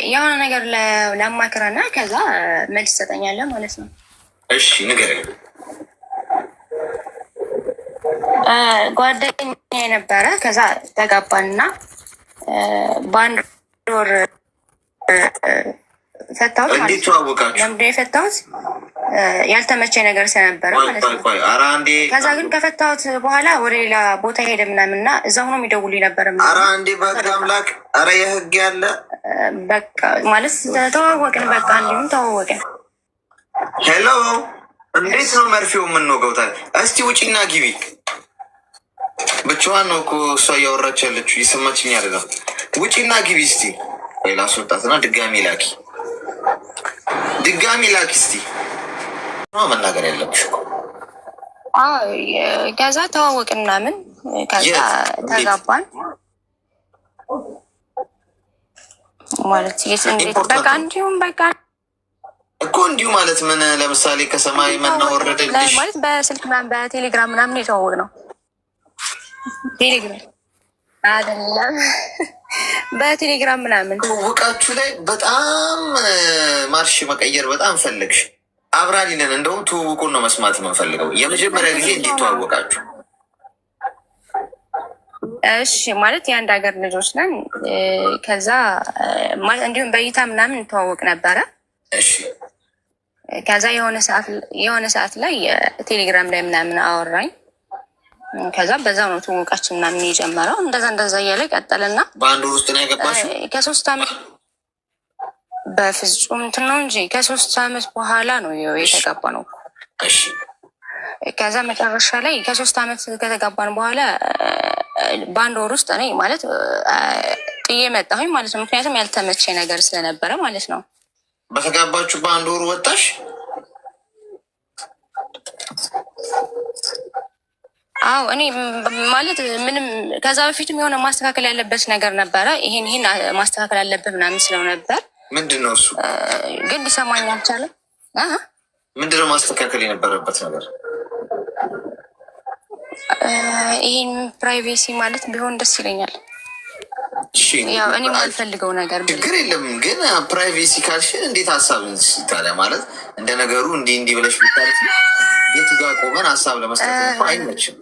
የሆነ ነገር ለማክረና ከዛ መልስ ትሰጠኛለህ ማለት ነው። እሺ ንገረኝ። ጓደኛ የነበረ ከዛ ተጋባንና በአንድ ወር ፈታሁት ማለት ነው። እንዴት ተዋወቃችሁ? ለምንድን ነው የፈታሁት? ያልተመቸ ነገር ስለነበረ ማለት ነው። ከዛ ግን ከፈታሁት በኋላ ወደ ሌላ ቦታ ሄደ ምናምንና እዛ ሆኖ የሚደውልኝ ነበር። ኧረ አንዴ በህግ አምላክ፣ ኧረ የህግ ያለ በቃ ማለት ተዋወቅን። በቃ እንዲሁም ተዋወቅን። ሄሎ፣ እንዴት ነው መርፌው የምንወገው? እስቲ ውጪና ግቢ። ብቻዋን ነው እኮ እሷ እያወራች ያለችው፣ እየሰማችኝ አይደለም። ውጪና ግቢ እስቲ። ሌላ አስወጣትና ድጋሚ ላኪ፣ ድጋሚ ላኪ እስቲ። መናገር ያለብሽ እኮ ከዛ ተዋወቅን ምናምን ከዛ ተጋባን ማለት እንዴት በቃ እንዲሁም በቃ እኮ እንዲሁ ማለት ምን? ለምሳሌ ከሰማይ መና ወረደልሽ ማለት በስልክ ምናምን በቴሌግራም ምናምን የተዋወቅ ነው። ቴሌግራም አይደለም በቴሌግራም ምናምን ትውውቃችሁ ላይ በጣም ማርሽ መቀየር በጣም ፈለግሽ። አብራሊንን እንደውም ትውውቁን ነው መስማት የምንፈልገው። የመጀመሪያ ጊዜ እንዴት ተዋወቃችሁ? እሺ ማለት የአንድ ሀገር ልጆች ነን። ከዛ እንዲሁም በእይታ ምናምን እንተዋወቅ ነበረ። እሺ ከዛ የሆነ ሰዓት ላይ ቴሌግራም ላይ ምናምን አወራኝ። ከዛ በዛ ነው ትውውቃችን ምናምን የጀመረው። እንደዛ እያለ ቀጠልና በአንድ ወር ውስጥ ነው ያገባሽው? ከ3 ዓመት በፍጹም እንትን ነው እንጂ ከ3 ዓመት በኋላ ነው የተጋባ ነው። እሺ ከዛ መጨረሻ ላይ ከ3 ዓመት ከተጋባን በኋላ በአንድ ወር ውስጥ እኔ ማለት ጥዬ መጣሁኝ ማለት ነው። ምክንያቱም ያልተመቼ ነገር ስለነበረ ማለት ነው። በተጋባችሁ በአንድ ወር ወጣሽ? አዎ እኔ ማለት ምንም ከዛ በፊትም የሆነ ማስተካከል ያለበት ነገር ነበረ። ይሄን ማስተካከል አለበት ምናምን ስለው ነበር። ምንድን ነው እሱ? ግን ሊሰማኝ አልቻለም። ምንድን ነው ማስተካከል የነበረበት ነገር? ይህን ፕራይቬሲ ማለት ቢሆን ደስ ይለኛል። ያው እኔ የማልፈልገው ነገር ችግር የለም። ግን ፕራይቬሲ ካልሽን እንዴት ሀሳብን ታዲያ ማለት እንደ ነገሩ እንዲህ ብለሽ ብታለት የት ጋር ቆመን ሀሳብ ለመስጠት አይመችም።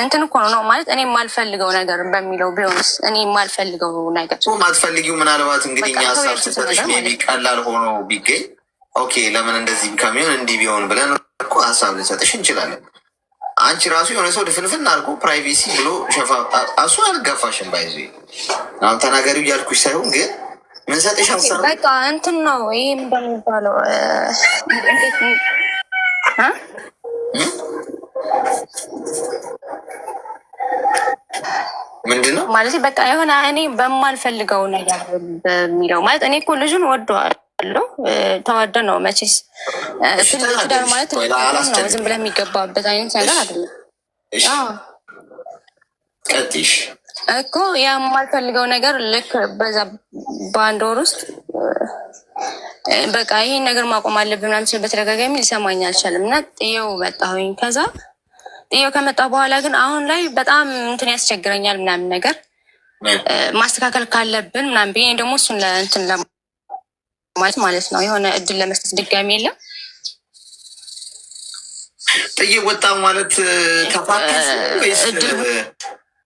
እንትን እኮ ነው ማለት እኔ የማልፈልገው ነገር በሚለው ቢሆንስ? እኔ የማልፈልገው ነገር ማትፈልጊው ምናልባት እንግዲህ እኛ ሀሳብ ስትሰጥሽ ሜቢ ቀላል ሆኖ ቢገኝ ኦኬ፣ ለምን እንደዚህ ከሚሆን እንዲህ ቢሆን ብለን እኮ ሀሳብ ልንሰጥሽ እንችላለን። አንቺ ራሱ የሆነ ሰው ድፍንፍን አልኩ ፕራይቬሲ ብሎ ሸፋ እሱ አልገፋሽም። ባይዞ አሁን ተናገሪው እያልኩሽ ሳይሆን ግን ምንሰጥሽ ሀሳብ በቃ እንትን ነው ይህ እንደሚባለው ምንድን ነው ማለት በቃ የሆነ እኔ በማልፈልገው ነገር በሚለው ማለት እኔ እኮ ልጁን ወደዋለሁ። ተዋደን ነው መቼስ ትዳር ማለት ነው። ዝም ብለህ የሚገባበት አይነት ነገር አይደለም። ቀጥሽ እኮ የማልፈልገው ነገር ልክ በዛ በአንድ ወር ውስጥ በቃ ይሄን ነገር ማቆም አለብን ምናምን ስል በተደጋጋሚ ሊሰማኝ አልቻለም እና ጥዬው መጣሁኝ። ከዛ ጥዬው ከመጣሁ በኋላ ግን አሁን ላይ በጣም እንትን ያስቸግረኛል ምናምን ነገር ማስተካከል ካለብን ምናምን ብዬ ደግሞ እሱን ለእንትን ማለት ነው የሆነ እድል ለመስጠት ድጋሚ የለም ጥዬ ወጣ ማለት ከፋት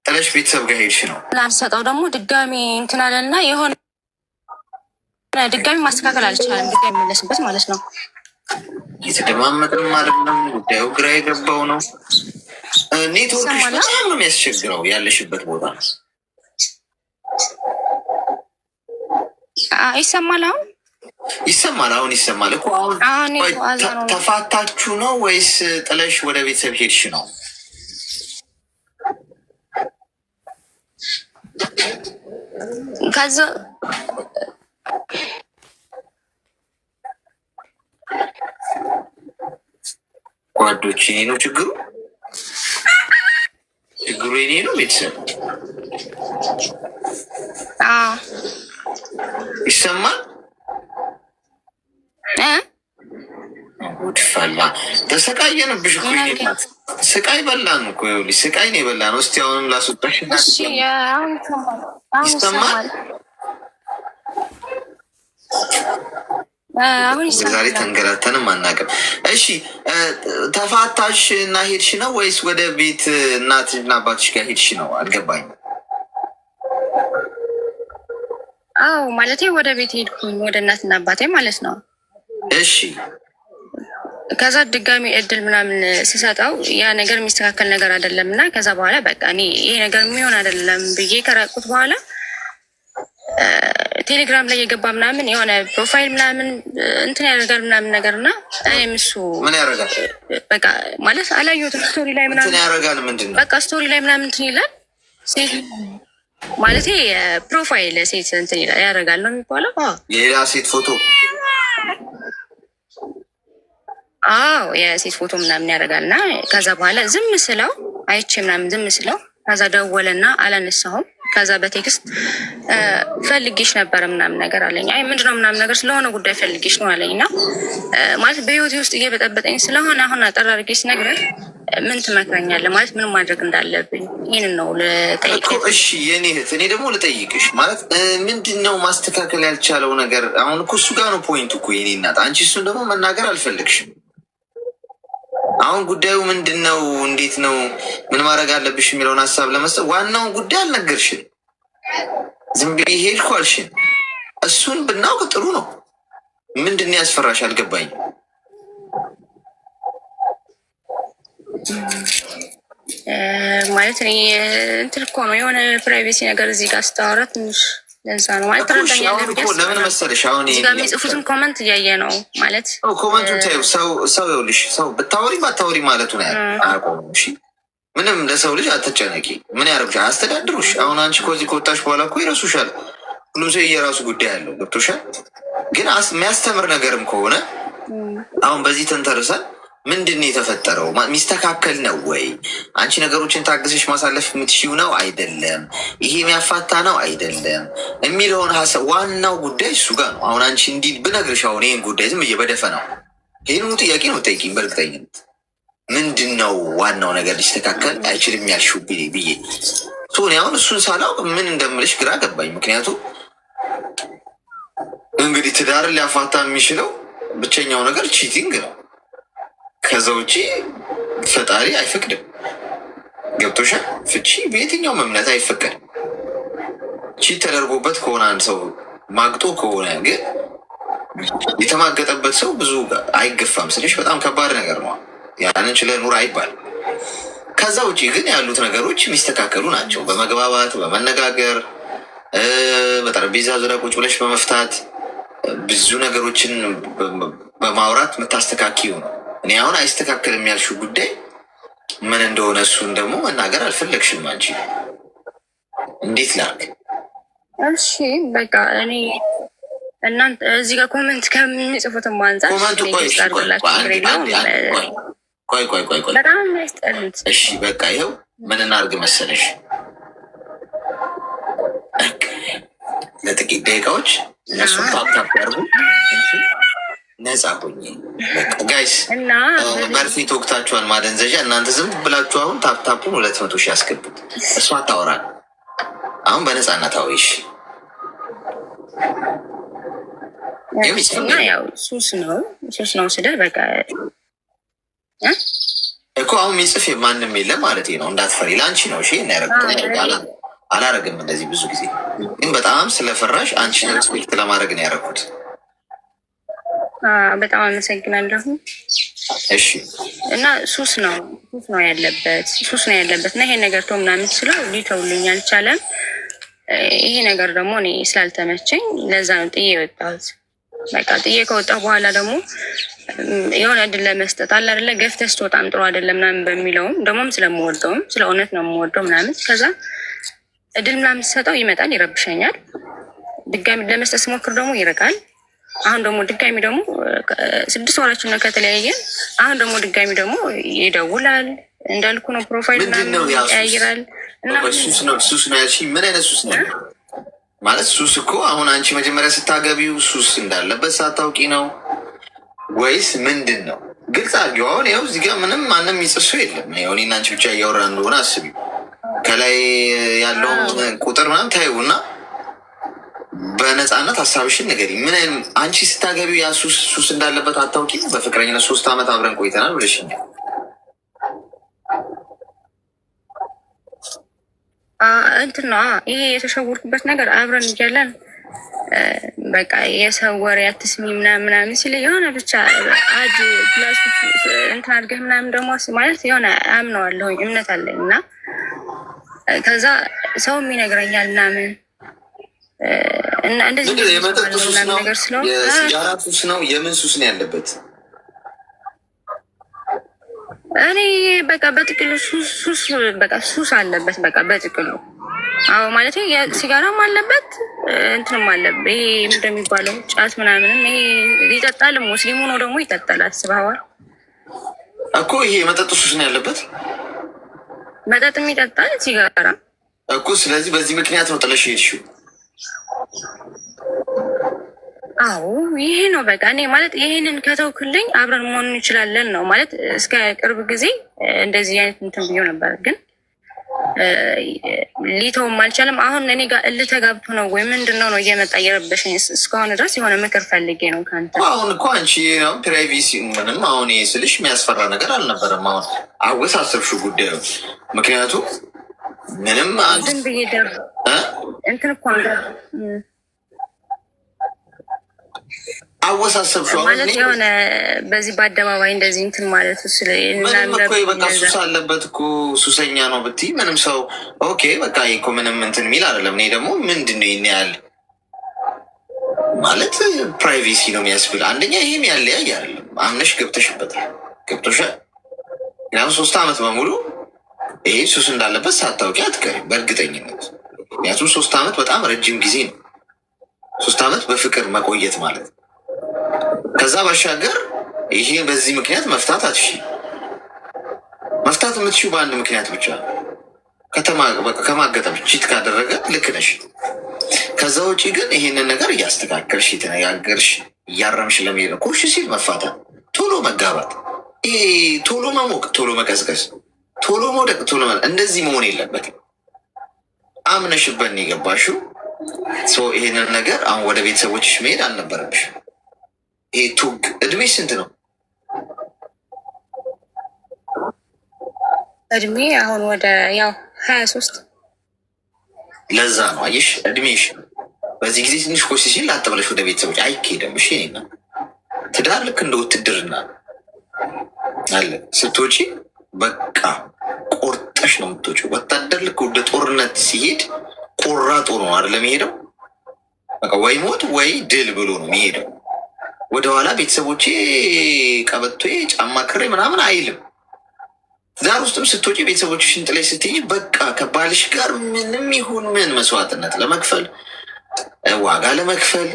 ጥለሽ ቤተሰብ ጋር ሄድሽ ነው ላንሰጠው ደግሞ ድጋሚ እንትን አለና የሆነ ድጋሚ ማስተካከል አልቻለም። ድጋሚ መለስበት ማለት ነው። የተደማመጥን ማለት ነው። ጉዳዩ ግራ የገባው ነው። ኔትወርክሽ በጣም ነው የሚያስቸግረው ያለሽበት ቦታ። ይሰማል? አሁን ይሰማል እኮ። አሁን ተፋታችሁ ነው ወይስ ጥለሽ ወደ ቤተሰብ ሄድሽ ነው? ከዛ ጓዶች የኔ ነው ችግሩ የኔ ነው። ቤተሰብ ይሰማል? ጉድ ፈላ። ተሰቃየንብሽ እኮ ስቃይ በላን እኮ ይኸውልሽ፣ ስቃይ ነው የበላን። እስቲ አሁንም ላስወጣሽ ይሰማል። ዛሬ ተንገላተንም አናውቅም። እሺ ተፋታሽ እና ሄድሽ ነው ወይስ ወደ ቤት እናትና አባትሽ ጋር ሄድሽ ነው? አልገባኝም። አዎ ማለቴ ወደ ቤት ሄድኩኝ፣ ወደ እናትና አባቴ ማለት ነው። እሺ ከዛ ድጋሚ እድል ምናምን ስሰጠው ያ ነገር የሚስተካከል ነገር አይደለም እና ከዛ በኋላ በቃ እኔ ይሄ ነገር የሚሆን አይደለም ብዬ ከራቁት በኋላ ቴሌግራም ላይ የገባ ምናምን የሆነ ፕሮፋይል ምናምን እንትን ያደርጋል ምናምን ነገር እና እኔም እሱ ምን ያደርጋል በቃ ማለት አላየሁትም። ስቶሪ ላይ ምናምን ያደርጋል ምንድን ነው በቃ ስቶሪ ላይ ምናምን እንትን ይላል። ሴት ማለት ፕሮፋይል ሴት እንትን ይላል ያደርጋል ነው የሚባለው። የሌላ ሴት ፎቶ አዎ የሴት ፎቶ ምናምን ያደርጋል እና ከዛ በኋላ ዝም ስለው አይቼ ምናምን ዝም ስለው ከዛ ደወለና አላነሳሁም። ከዛ በቴክስት ፈልጌሽ ነበረ ምናምን ነገር አለኝ። አይ ምንድነው ምናምን ነገር ስለሆነ ጉዳይ ፈልጌሽ ነው አለኝ። እና ማለት በህይወቴ ውስጥ እየበጠበጠኝ ስለሆነ አሁን አጠር አድርጌ ስነግርህ ምን ትመክረኛለህ? ማለት ምን ማድረግ እንዳለብኝ ይህንን ነው ልጠይቅ። እሺ የኔ እህት፣ እኔ ደግሞ ልጠይቅሽ ማለት ምንድን ነው ማስተካከል ያልቻለው ነገር? አሁን እኮ እሱ ጋር ነው ፖይንቱ እኮ የኔ እናት። አንቺ እሱን ደግሞ መናገር አልፈልግሽም። አሁን ጉዳዩ ምንድን ነው? እንዴት ነው? ምን ማድረግ አለብሽ የሚለውን ሀሳብ ለመስጠት ዋናውን ጉዳይ አልነገርሽን። ዝም ብዬ ሄድኩ አልሽን። እሱን ብናውቅ ጥሩ ነው። ምንድን ነው ያስፈራሽ? አልገባኝ። ማለት እኔ እንትን እኮ ነው የሆነ ፕራይቬሲ ነገር እዚህ ጋር ስታወራ ትንሽ ለዛ ነው ማለት ለምን መሰለሽ አሁን የሚጽፉትን ኮመንት እያየ ነው ማለት ኮመንቱን ታዩ። ሰው ይኸውልሽ፣ ሰው ብታወሪ ባታወሪ ማለቱ ነው አያቆሙም። እሺ ምንም ለሰው ልጅ አትጨነቂ። ምን ያደርጉሽ? አያስተዳድሩሽ። አሁን አንቺ ከዚህ ከወጣሽ በኋላ እኮ ይረሱሻል። ሁሉም ሰው የራሱ ጉዳይ አለው። ገብቶሻል። ግን የሚያስተምር ነገርም ከሆነ አሁን በዚህ ተንተርሰን ምንድን ነው የተፈጠረው? የሚስተካከል ነው ወይ? አንቺ ነገሮችን ታግሰሽ ማሳለፍ የምትሽው ነው አይደለም? ይሄ የሚያፋታ ነው አይደለም የሚለውን ሀሳብ ዋናው ጉዳይ እሱ ጋር ነው። አሁን አንቺ እንዲህ ብነግርሽ አሁን ይህን ጉዳይ ዝም እየበደፈ ነው ይህንኑ ጥያቄ ነው ጠይቂኝ በእርግጠኝነት። ምንድን ነው ዋናው ነገር ሊስተካከል አይችልም ያልሽው ብዬ እኔ አሁን እሱን ሳላውቅ ምን እንደምልሽ ግራ ገባኝ። ምክንያቱም እንግዲህ ትዳርን ሊያፋታ የሚችለው ብቸኛው ነገር ቺቲንግ ነው። ከዛ ውጭ ፈጣሪ አይፈቅድም። ገብቶሻል? ፍቺ በየትኛውም እምነት አይፈቀድም። ቺት ተደርጎበት ከሆነ አንድ ሰው ማግጦ ከሆነ ግን የተማገጠበት ሰው ብዙ አይገፋም ስልሽ በጣም ከባድ ነገር ነው። ያንን ችለህ ኑር አይባልም። ከዛ ውጭ ግን ያሉት ነገሮች የሚስተካከሉ ናቸው። በመግባባት በመነጋገር በጠረጴዛ ዙሪያ ቁጭ ብለሽ በመፍታት ብዙ ነገሮችን በማውራት የምታስተካክዩ ነው። እኔ አሁን አይስተካከልም ያልሽው ጉዳይ ምን እንደሆነ እሱን ደግሞ መናገር አልፈለግሽም አንቺ። እንዴት ላድርግ? እሺ በቃ እኔ እናንተ እዚህ ጋር ኮመንት ከሚጽፉትም አንጻር ቆይ በጣም የሚያስጠሉት። እሺ በቃ ይኸው ምን እናድርግ መሰለሽ፣ ለጥቂት ደቂቃዎች እነሱን ታፕታፕ ያርጉ ነጻ ሆኜ ጋይስ እና መርፌ ተወቅታችኋል፣ ማደንዘዣ። እናንተ ዝም ብላችሁ አሁን ታፕታፑን 200 ሺህ ያስገቡት። እሷ ታወራል አሁን በነፃነት አዊሽ ያው ሱስ ነው ስደር በቃ እኮ አሁን የሚጽፍ ማንም የለም ማለት ነው። እንዳትፈሪ ለአንቺ ነው። እሺ አላረግም እንደዚህ ብዙ ጊዜ ግን በጣም ስለፈራሽ አንቺን ሪስፔክት ለማድረግ ነው ያደረኩት። በጣም አመሰግናለሁ። እሺ እና ሱስ ነው ያለበት እና ይሄ ነገር ተው ምናምን ስለው ሊተውልኝ አልቻለም። ይሄ ነገር ደግሞ እኔ ስላልተመቸኝ ለዛ ነው ጥዬ የወጣሁት። በቃ ጥዬ ከወጣሁ በኋላ ደግሞ የሆነ እድል ለመስጠት አለ አይደለ፣ ገፍተህ ስትወጣም ጥሩ አይደለም ምናምን በሚለውም ደግሞም ስለምወደውም ስለ እውነት ነው የምወደው ምናምን ከዛ እድል ምናምን ስሰጠው ይመጣል፣ ይረብሸኛል። ድጋሚ ለመስጠት ስሞክር ደግሞ ይርቃል። አሁን ደግሞ ድጋሚ ደግሞ 6 ወራችን ነው ከተለያየን። አሁን ደግሞ ድጋሚ ደግሞ ይደውላል፣ እንዳልኩ ነው ፕሮፋይል ምናምን ያይራል። እና ሱስ ነው ያልሽኝ። ምን አይነት ሱስ ነው ማለት? ሱስ እኮ አሁን አንቺ መጀመሪያ ስታገቢው ሱስ እንዳለበት ሳታውቂ ነው ወይስ ምንድን ነው? ግልጽ አድርጊው። አሁን ያው እዚህ ጋር ምንም ማንም የሚጽፍ ሰው የለም። እኔና አንቺ ብቻ እያወራ እንደሆነ አስቢ። ከላይ ያለውን ቁጥር ምናምን ታዩ እና በነፃነት ሀሳብሽን ንገሪኝ። ምን አንቺ ስታገቢው ያ ሱስ እንዳለበት አታውቂም? በፍቅረኝነት 3 ዓመት አብረን ቆይተናል ብለሽኛል። እንትን ነው ይሄ የተሸወርኩበት ነገር አብረን እያለን በቃ የሰው ወሬ አትስሚ ምናምን ሲል የሆነ ብቻ አድ ፕላስ እንትን አድርገህ ምናምን ደግሞ ማለት የሆነ አምነዋለሁኝ እምነት አለኝ እና ከዛ ሰውም ይነግረኛል ምናምን እና እንደዚህ ነገር ስለሆነ የሲጋራ ሱስ ነው። የምን ሱስ ነው ያለበት? እኔ በቃ በጥቅሉ ሱስ አለበት። በቃ በጥቅሉ አዎ ማለት ሲጋራም አለበት እንትንም አለበት። ይሄ እንደሚባለው ጫት ምናምንም ይሄ ይጠጣል። ሙስሊሙ ነው ደግሞ ይጠጣል። አስበዋል እኮ ይሄ የመጠጥ ሱስ ነው ያለበት። መጠጥም ይጠጣል፣ ሲጋራ እኮ። ስለዚህ በዚህ ምክንያት ነው ጥለሽ ሄድሽው? አዎ ይሄ ነው በቃ። እኔ ማለት ይሄንን ከተውክልኝ አብረን መሆን እንችላለን ነው ማለት። እስከ ቅርብ ጊዜ እንደዚህ አይነት እንትን ብዬ ነበር፣ ግን ሊተውም አልቻለም። አሁን እኔ ጋር እልህ ተጋብቶ ነው ወይ ምንድን ነው እየመጣ እየረበሸኝ እስከሆነ ድረስ የሆነ ምክር ፈልጌ ነው ከአንተ። አሁን እኮ አንቺ ፕራይቬሲ ምንም አሁን ይሄ ስልሽ የሚያስፈራ ነገር አልነበረም። አሁን አወሳሰብሽው ጉዳዩ። ምክንያቱም ምንም ዝም ብዬ እንትን እኮ አወሳሰብሽው ማለት የሆነ በዚህ በአደባባይ እንደዚህ እንትን ማለት በቃ ሱስ አለበት እኮ ሱሰኛ ነው ብትይ ምንም ሰው ኦኬ በቃ እኮ ምንም እንትን የሚል አይደለም። እኔ ደግሞ ምንድን ነው ይሄን ያህል ማለት ፕራይቬሲ ነው የሚያስብል። አንደኛ ይሄም ያለያይ አይደለም። አምነሽ ገብተሽበታል። ገብቶሻል። ያው 3 ዓመት በሙሉ ይሄ ሱስ እንዳለበት ሳታውቂ አትቀሪም በእርግጠኝነት። ምክንያቱም 3 ዓመት በጣም ረጅም ጊዜ ነው። 3 ዓመት በፍቅር መቆየት ማለት ነው። ከዛ ባሻገር ይሄ በዚህ ምክንያት መፍታት አትሺ። መፍታት የምትሺው በአንድ ምክንያት ብቻ ከማገጠም ቺት ካደረገ ልክ ነሽ። ከዛ ውጪ ግን ይሄንን ነገር እያስተካከልሽ የተነጋገርሽ እያረምሽ ለመሄድ ነው። ኮሽ ሲል መፋታት፣ ቶሎ መጋባት፣ ይሄ ቶሎ መሞቅ፣ ቶሎ መቀዝቀዝ፣ ቶሎ መውደቅ፣ ቶሎ እንደዚህ መሆን የለበትም። አምነሽበት ነው የገባሽው። ይሄንን ነገር አሁን ወደ ቤተሰቦችሽ መሄድ አልነበረብሽ። ይሄ ቱግ እድሜ ስንት ነው? እድሜ አሁን ወደ ያው 23። ለዛ ነው አየሽ፣ እድሜሽ በዚህ ጊዜ ትንሽ ኮሽ ሲል አጥብለሽ ወደ ቤተሰቦች አይኬድም። እሺ ኔና ትዳር ልክ እንደ ውትድርና አለ። ስትወጪ በቃ ቆርጠሽ ነው የምትወጪው። ወታደር ልክ ወደ ጦርነት ሲሄድ ቆራጦ ነው አይደለም የሚሄደው። በቃ ወይ ሞት ወይ ድል ብሎ ነው የሚሄደው። ወደኋላ ቤተሰቦቼ ቀበቶ ጫማ ክሬ ምናምን አይልም። ዛር ውስጥም ስትወጪ ቤተሰቦችሽን ጥለሽ ስትሄጂ በቃ ከባልሽ ጋር ምንም ይሁን ምን መስዋዕትነት ለመክፈል ዋጋ ለመክፈል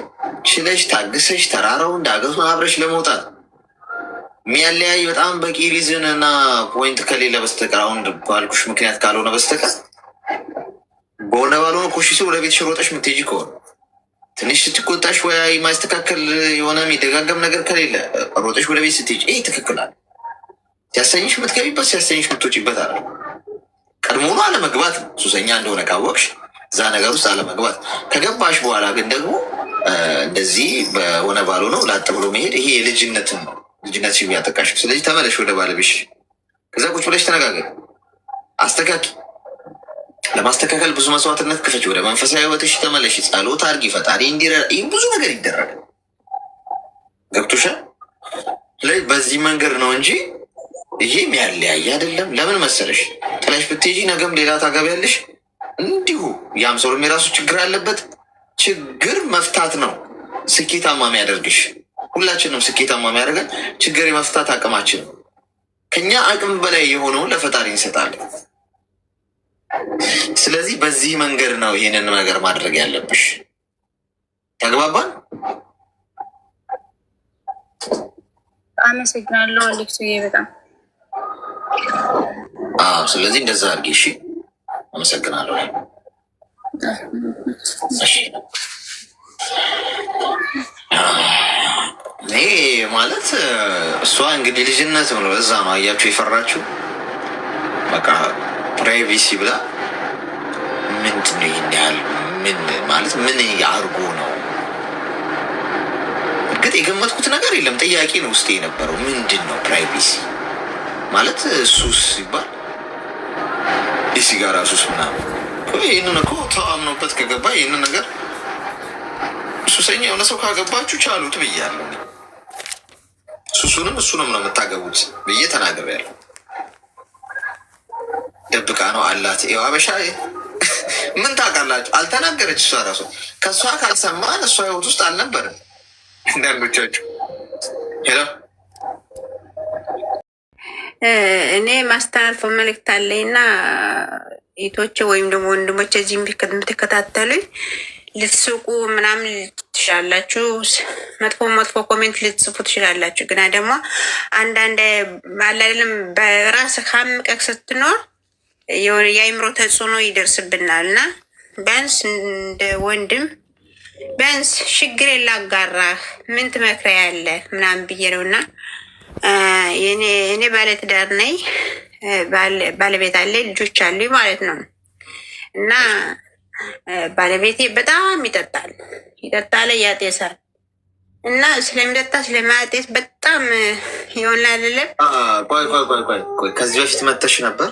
ችለሽ ታግሰሽ ተራራውን ዳገቱን አብረሽ ለመውጣት የሚያለያይ በጣም በቂ ሪዝን እና ፖይንት ከሌለ በስተቀር አሁን ባልኩሽ ምክንያት ካልሆነ በስተቀር በሆነ ባልሆነ ኮሽሶ ወደ ቤትሽ ሮጠሽ የምትሄጂ ከሆነ ትንሽ ስትቆጣሽ ወይ ማስተካከል የሆነ የሚደጋገም ነገር ከሌለ ሮጠሽ ወደ ቤት ስትሄጂ ይህ ትክክላል። ሲያሰኝሽ የምትገቢበት ሲያሰኝሽ የምትወጪበት አለ። ቀድሞውኑ አለመግባት ነው። ሱሰኛ እንደሆነ ካወቅሽ እዛ ነገር ውስጥ አለመግባት። ከገባሽ በኋላ ግን ደግሞ እንደዚህ በሆነ ባልሆነው ላጥ ብሎ መሄድ ይሄ የልጅነትን ነው። ልጅነት የሚያጠቃሽ። ስለዚህ ተመለሽ ወደ ባለቤትሽ። ከዛ ቁጭ ብለሽ ተነጋገር፣ አስተካኪ። ለማስተካከል ብዙ መስዋዕትነት ክፈች። ወደ መንፈሳዊ ህይወትሽ ተመለሽ። ጸሎት አድርጊ፣ ፈጣሪ እንዲረዳ። ይህ ብዙ ነገር ይደረጋል። ገብቶሻል? ስለዚህ በዚህ መንገድ ነው እንጂ ይሄ የሚያለያይ አይደለም። ለምን መሰለሽ? ጥለሽ ብትሄጂ ነገም ሌላ ታገቢያለሽ። እንዲሁ ያም ሰው የራሱ ችግር አለበት። ችግር መፍታት ነው ስኬታማ የሚያደርግሽ። ሁላችንም ስኬታማ የሚያደርገን ችግር የመፍታት አቅማችን ነው። ከኛ አቅም በላይ የሆነውን ለፈጣሪ እንሰጣለን። ስለዚህ በዚህ መንገድ ነው ይህንን ነገር ማድረግ ያለብሽ። ተግባባን? አመሰግናለሁ አሌክስዬ በጣም ስለዚህ እንደዛ አድርጊ። እሺ፣ አመሰግናለሁ። እሺ እኔ ማለት እሷ እንግዲህ ልጅነት ነው፣ እዛ ነው አያችሁ የፈራችሁ በቃ ፕራይቬሲ ብላ ምንድን ነው ይህን ያህል ምን ማለት ምን አድርጎ ነው? እርግጥ የገመትኩት ነገር የለም፣ ጥያቄ ነው ውስጥ የነበረው ምንድን ነው ፕራይቬሲ ማለት ሱስ ሲባል የሲጋራ ሱስ ምናምን ይህንን እኮ ተአምኖበት ከገባ ይህንን ነገር ሱሰኛ የሆነ ሰው ካገባችሁ ቻሉት ብያለሁ። ሱሱንም እሱንም ነው የምታገቡት ብዬ ተናግሬያለሁ። ደብቃ ነው አላት። ይኸው አበሻ ምን ታውቃላችሁ? አልተናገረች እሷ ራሱ። ከእሷ ካልሰማን እሷ ህይወት ውስጥ አልነበርም። እንዳንዶቻችሁ ሄሎ እኔ ማስተላልፈው መልእክት አለኝ እና ኢቶች ወይም ደግሞ ወንድሞች እዚህ የምትከታተሉኝ ልትስቁ ምናምን ትችላላችሁ፣ መጥፎ ኮሜንት ልትጽፉ ትችላላችሁ። ግና ደግሞ አንዳንድ አላለም በራስ ካምቀቅ ስትኖር የአይምሮ ተጽዕኖ ይደርስብናል እና ቢያንስ እንደ ወንድም ቢያንስ ችግር ላጋራህ ምን ትመክሪያ ያለ ምናምን ብዬ ነው እና እኔ ባለትዳር ነኝ፣ ባለቤት አለ፣ ልጆች አሉ ማለት ነው እና ባለቤቴ በጣም ይጠጣል፣ ያጤሳል እና ስለሚጠጣ ስለማያጤስ በጣም ይሆን አይደለም። ቆይ ከዚህ በፊት መተሽ ነበር?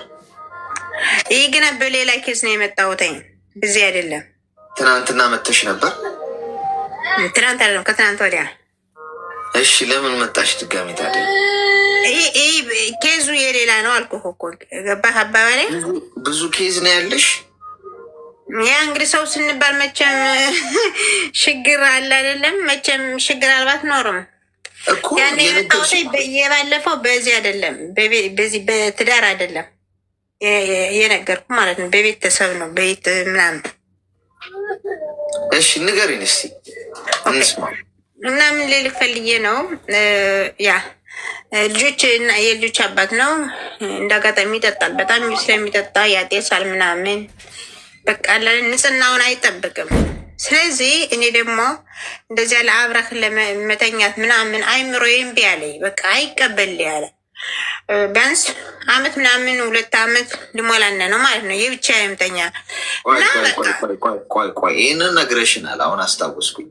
ይህ ግን በሌላ ኬዝ ነው የመጣሁት፣ በዚህ አይደለም። ትናንትና መተሽ ነበር? ትናንት አይደለም፣ ከትናንት ወዲያ። እሺ ለምን መጣሽ ድጋሚ ታዲያ? ይህ ኬዙ የሌላ ነው አልኩህ እኮ ገባህ አባባሌ። ብዙ ኬዝ ነው ያለሽ። ያ እንግዲህ ሰው ስንባል መቼም ችግር አለ አይደለም፣ መቼም ችግር አልባት ኖርም ያን የመጣሁት የባለፈው በዚህ አይደለም፣ በዚህ በትዳር አይደለም የነገርኩ ማለት ነው፣ በቤተሰብ ነው፣ በቤት ምናምን። እሺ ንገሪኝ እስኪ እንስማ። እና ምን ልልህ ፈልጌ ነው ያ ልጆች እና የልጆች አባት ነው። እንዳጋጣሚ ይጠጣል፣ በጣም ስለሚጠጣ ያጤሳል ምናምን በቃ ንጽህናውን አይጠብቅም። ስለዚህ እኔ ደግሞ እንደዚያ ለአብረህ ለመተኛት ምናምን አይምሮ እምቢ አለኝ። በቃ አይቀበል ያለ ቢያንስ አመት ምናምን 2 አመት ሊሞላን ነው ማለት ነው የብቻ የምተኛ እና ቆይ ይህንን ነግረሽናል። አሁን አስታወስኩኝ፣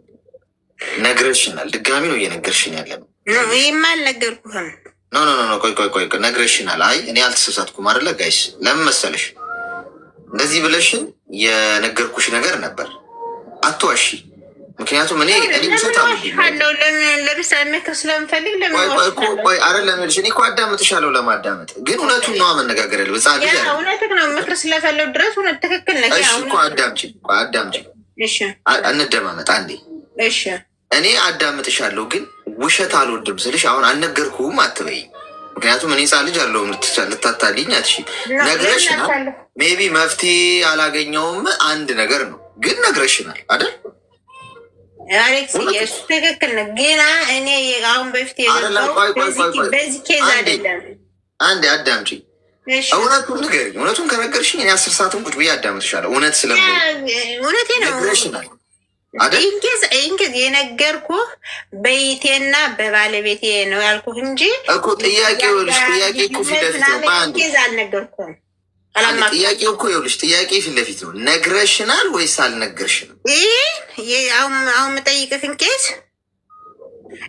ነግረሽናል። ድጋሚ ነው እየነገርሽን ያለ ነው። ይህማ አልነገርኩህም። ኖ ቆይ ነግረሽናል። አይ እኔ አልተሳሳትኩም አይደለ ጋይስ? ለምን መሰለሽ እንደዚህ ብለሽን የነገርኩሽ ነገር ነበር። አትዋሺ። ምክንያቱም እኔ ውሸት አለው ለምሳሌ ምክር ስለምፈልግ ቆይ አይደለም ልሽ እኔ እኮ አዳምጥሻለሁ ለማዳመጥ ግን እውነቱን ነዋ መነጋገር ያለ በጻ እውነትህ ነው። ምክር ስለፈለው ድረስ እውነት ትክክል ነ እኮ አዳምጪ እንደማመጥ አንዴ። እሺ እኔ አዳምጥሻለሁ ግን ውሸት አልወድም ስልሽ አሁን አልነገርኩም አትበይ። ምክንያቱም እኔ ህፃን ልጅ አለው ልታታልኝ አትሺ። ነግረሽናል። ሜቢ መፍትሄ አላገኘውም አንድ ነገር ነው ግን ነግረሽናል አይደል? አሌክስ እሱ ትክክል ነው። ግና እኔ አሁን በፊት በዚህ ኬዝ አይደለም። አንዴ አዳምጪ። እውነቱን ንገሪኝ። እውነቱን ከነገርሽኝ እኔ 10 ሰዓትም ቁጭ ብዬ አዳምጥሻለሁ። እውነት እውነቴ ነው። ነግረሽናል ይንኬዝ የነገርኩህ በይቴና በባለቤቴ ነው ያልኩህ እንጂ እኮ ጥያቄው እኮ ፊት ለፊት ነው። በአንድ አልነገርኩም። ጥያቄው እኮ ይኸውልሽ፣ ጥያቄ ፊት ለፊት ነው። ነግረሽናል ወይስ አልነገርሽንም? አሁን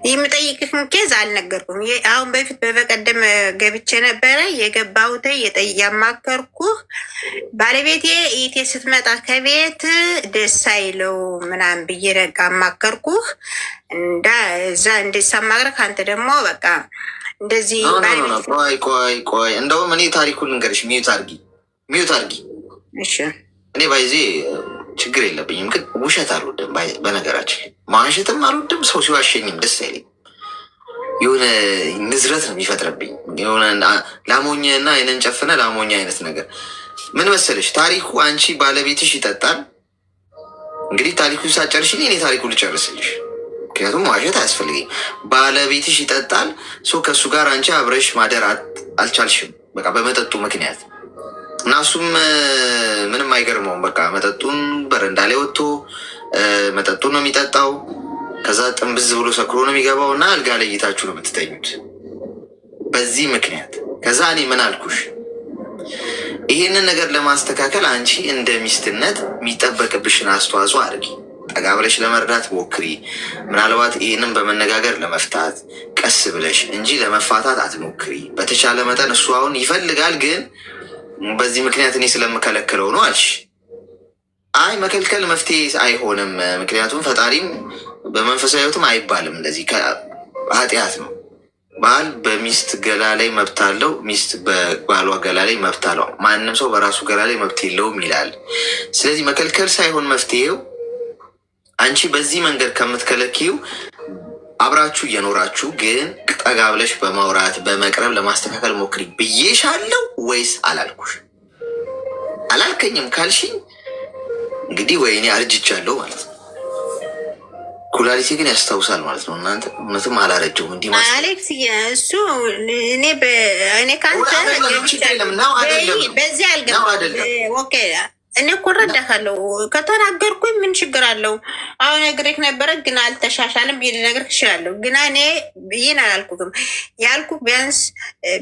የምጠይቅህን ኬዝ አልነገርኩም። አሁን በፊት በበቀደም ገብቼ ነበረ የገባሁት ያማከርኩህ ባለቤቴ ኢቴ ስትመጣ ከቤት ደስ አይለው ምናምን ብዬ ደግ አማከርኩህ። እዛ እንድሳማግረ ከአንተ ደግሞ በቃ እንደዚህ ቆይ እንደውም እኔ ታሪኩን ልንገርሽ። ሚዩት አርጊ። እሺ እኔ ባይዜ ችግር የለብኝም ግን ውሸት አልወድም። በነገራችን ማዋሸትም አልወድም። ሰው ሲዋሸኝም ደስ አይለኝ። የሆነ ንዝረት ነው የሚፈጥርብኝ። የሆነ ላሞኘ እና አይነን ጨፍነ ላሞኘ አይነት ነገር። ምን መሰለሽ ታሪኩ አንቺ ባለቤትሽ ይጠጣል። እንግዲህ ታሪኩን ሳጨርሽልኝ እኔ ታሪኩን ልጨርስልሽ፣ ምክንያቱም ማዋሸት አያስፈልገኝ። ባለቤትሽ ይጠጣል። ከእሱ ጋር አንቺ አብረሽ ማደር አልቻልሽም፣ በቃ በመጠጡ ምክንያት እና እሱም ምንም አይገርመውም። በቃ መጠጡን በረንዳ ላይ ወጥቶ መጠጡን ነው የሚጠጣው። ከዛ ጥንብዝ ብሎ ሰክሮ ነው የሚገባው እና አልጋ ለይታችሁ ነው የምትተኙት በዚህ ምክንያት። ከዛ እኔ ምን አልኩሽ? ይሄንን ነገር ለማስተካከል አንቺ እንደ ሚስትነት የሚጠበቅብሽን አስተዋጽኦ አድርጊ። ጠጋ ብለሽ ለመርዳት ሞክሪ። ምናልባት ይህንን በመነጋገር ለመፍታት ቀስ ብለሽ እንጂ ለመፋታት አትሞክሪ። በተቻለ መጠን እሱ አሁን ይፈልጋል፣ ግን በዚህ ምክንያት እኔ ስለምከለክለው ነው አልሽ። አይ መከልከል መፍትሄ አይሆንም። ምክንያቱም ፈጣሪም በመንፈሳዊ ሕይወትም አይባልም እንደዚህ ኃጢአት ነው። ባል በሚስት ገላ ላይ መብት አለው፣ ሚስት በባሏ ገላ ላይ መብት አለው። ማንም ሰው በራሱ ገላ ላይ መብት የለውም ይላል። ስለዚህ መከልከል ሳይሆን መፍትሄው አንቺ በዚህ መንገድ ከምትከለኪው አብራችሁ እየኖራችሁ ግን ጠጋ ብለሽ በማውራት በመቅረብ ለማስተካከል ሞክሪ ብዬሻለሁ ወይስ አላልኩሽ? አላልከኝም ካልሽኝ እንግዲህ ወይኔ አርጅቻለሁ ማለት ነው። ኩላሊቴ ግን ያስታውሳል ማለት ነው። እናንተ እውነትም አላረጀውም እንዲህ ማለት አሌክስ፣ እሱ እኔ ከአንተ በዚህ አልገባም። ኦኬ እኔ እኮ እረዳሃለሁ። ከተናገርኩኝ ምን ችግር አለው? አሁን ነግሬህ ነበረ ግን አልተሻሻልም ብዬ ልነግርህ እችላለሁ። ግን እኔ ይህን አላልኩህም። ያልኩህ ቢያንስ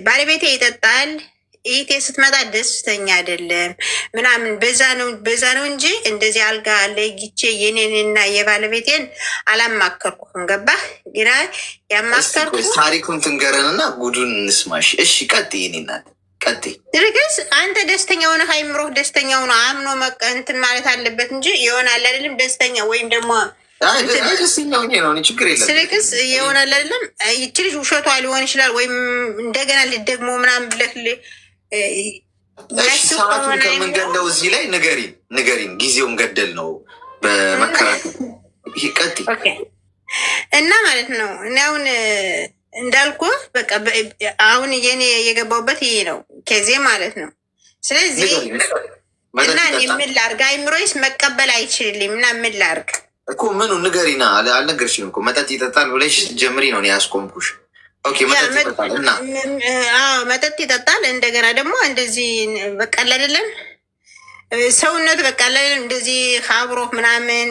ባለቤቴ ይጠጣል፣ ይሄ ስትመጣ ደስተኛ አይደለም ምናምን በዛ ነው እንጂ እንደዚህ አልጋ ለይቼ የኔንና የባለቤቴን አላማከርኩህም። ገባህ? ግና ያማከርኩህ ታሪኩን ትንገረንና ጉዱን እንስማሽ። እሺ ቀጥይ። የኔ እናት ቀጥይ። ድርግስ አንተ ደስተኛ ሆነ አይምሮህ ደስተኛ ሆነ አምኖ እንትን ማለት አለበት እንጂ ይሆናል አይደለም ደስተኛ ወይም ደግሞ ስልክስ ይሆናል አይደለም። ይቺ ልጅ ውሸቷ ሊሆን ይችላል ወይም እንደገና ልደግሞ ምናምን ብለህ ሰዓቱን ከምንገለው እዚህ ላይ ንገሪን። ጊዜውን ገደል ነው በመከራከር ቀጥይ እና ማለት ነው። እኔ አሁን እንዳልኩ በቃ አሁን የኔ የገባሁበት ይሄ ነው ከዜ ማለት ነው። ስለዚህ እና ምን ላርግ? አይምሮይስ መቀበል አይችልም እና ምን ላርግ እኮ ምኑ ንገሪና። አልነገርሽም እኮ መጠጥ ይጠጣል ብለሽ ጀምሪ ነው ያስቆምኩሽ። መጠጥ ይጠጣል። እንደገና ደግሞ እንደዚህ በቃል አይደለም ሰውነቱ በቃል አይደለም እንደዚህ አብሮ ምናምን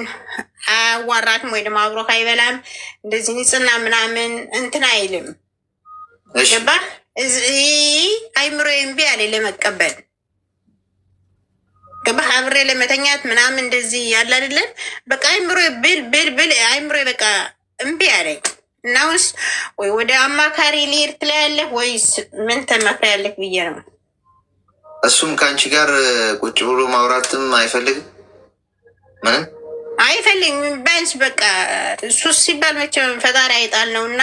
አያዋራትም ወይ ደግሞ አብሮ አይበላም። እንደዚህ ንጽህና ምናምን እንትን አይልም። ገባ? አይምሮ እምቢ አለ ለመቀበል። ገባ? አብሬ ለመተኛት ምናምን እንደዚህ ያለ አይደለም። በቃ አይምሮ ብል አይምሮ በቃ እምቢ አለኝ። እና አሁንስ ወይ ወደ አማካሪ ሊሄድ ትላለህ ወይስ ምን ትመክሪያለህ ብዬ ነው። እሱም ከአንቺ ጋር ቁጭ ብሎ ማውራትም አይፈልግም፣ ምንም አይፈልግም። ቢያንስ በቃ ሱስ ሲባል መቼም ፈጣሪ አይጣል ነው እና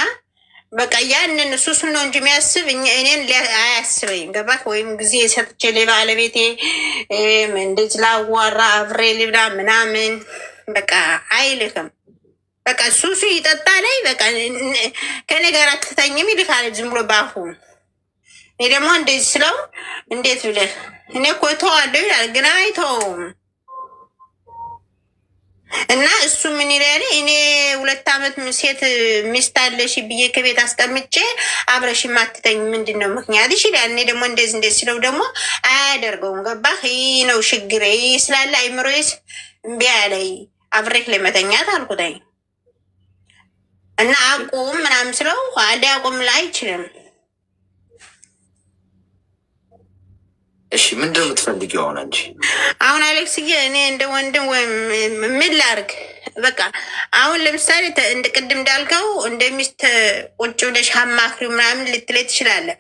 በቃ ያንን ሱሱን ነው እንጂ የሚያስብ እኔን አያስበኝም። ገባህ? ወይም ጊዜ ሰጥቼ ለባለቤቴ እንደዚህ ላዋራ አብሬ ልብላ ምናምን በቃ አይልክም። በቃ ሱሱ ይጠጣ ላይ በቃ ከኔ ጋር አትተኝም ይልካል ዝም ብሎ ባፉ። እኔ ደግሞ እንደዚህ ስለው እንዴት ብለህ እኔ እኮ ተዋለሁ ይላል፣ ግን አይተውም። እና እሱ ምን ይላል? እኔ 2 ዓመት ሴት ሚስት አለሽ ብዬ ከቤት አስቀምጬ አብረሽ ማትተኝ ምንድን ነው ምክንያት ይችላል። እኔ ደግሞ እንደዚህ ስለው ደግሞ አያደርገውም። ገባህ? ይህ ነው ችግር። ይህ ስላለ አይምሮዬስ እምቢ አለኝ አብሬክ ለመተኛት አልኩትኝ። እና አቁም ምናምን ስለው ሊያቆም ላይ አይችልም። እሺ ምንድን ነው የምትፈልጊው አሁን አንቺ? አሁን አሌክስዬ እኔ እንደ ወንድም ወይም ምን ላርግ? በቃ አሁን ለምሳሌ እንደ ቅድም እንዳልከው እንደ ሚስት ቁጭ ብለሽ አማክሪው ምናምን ልትለይ ትችላለህ።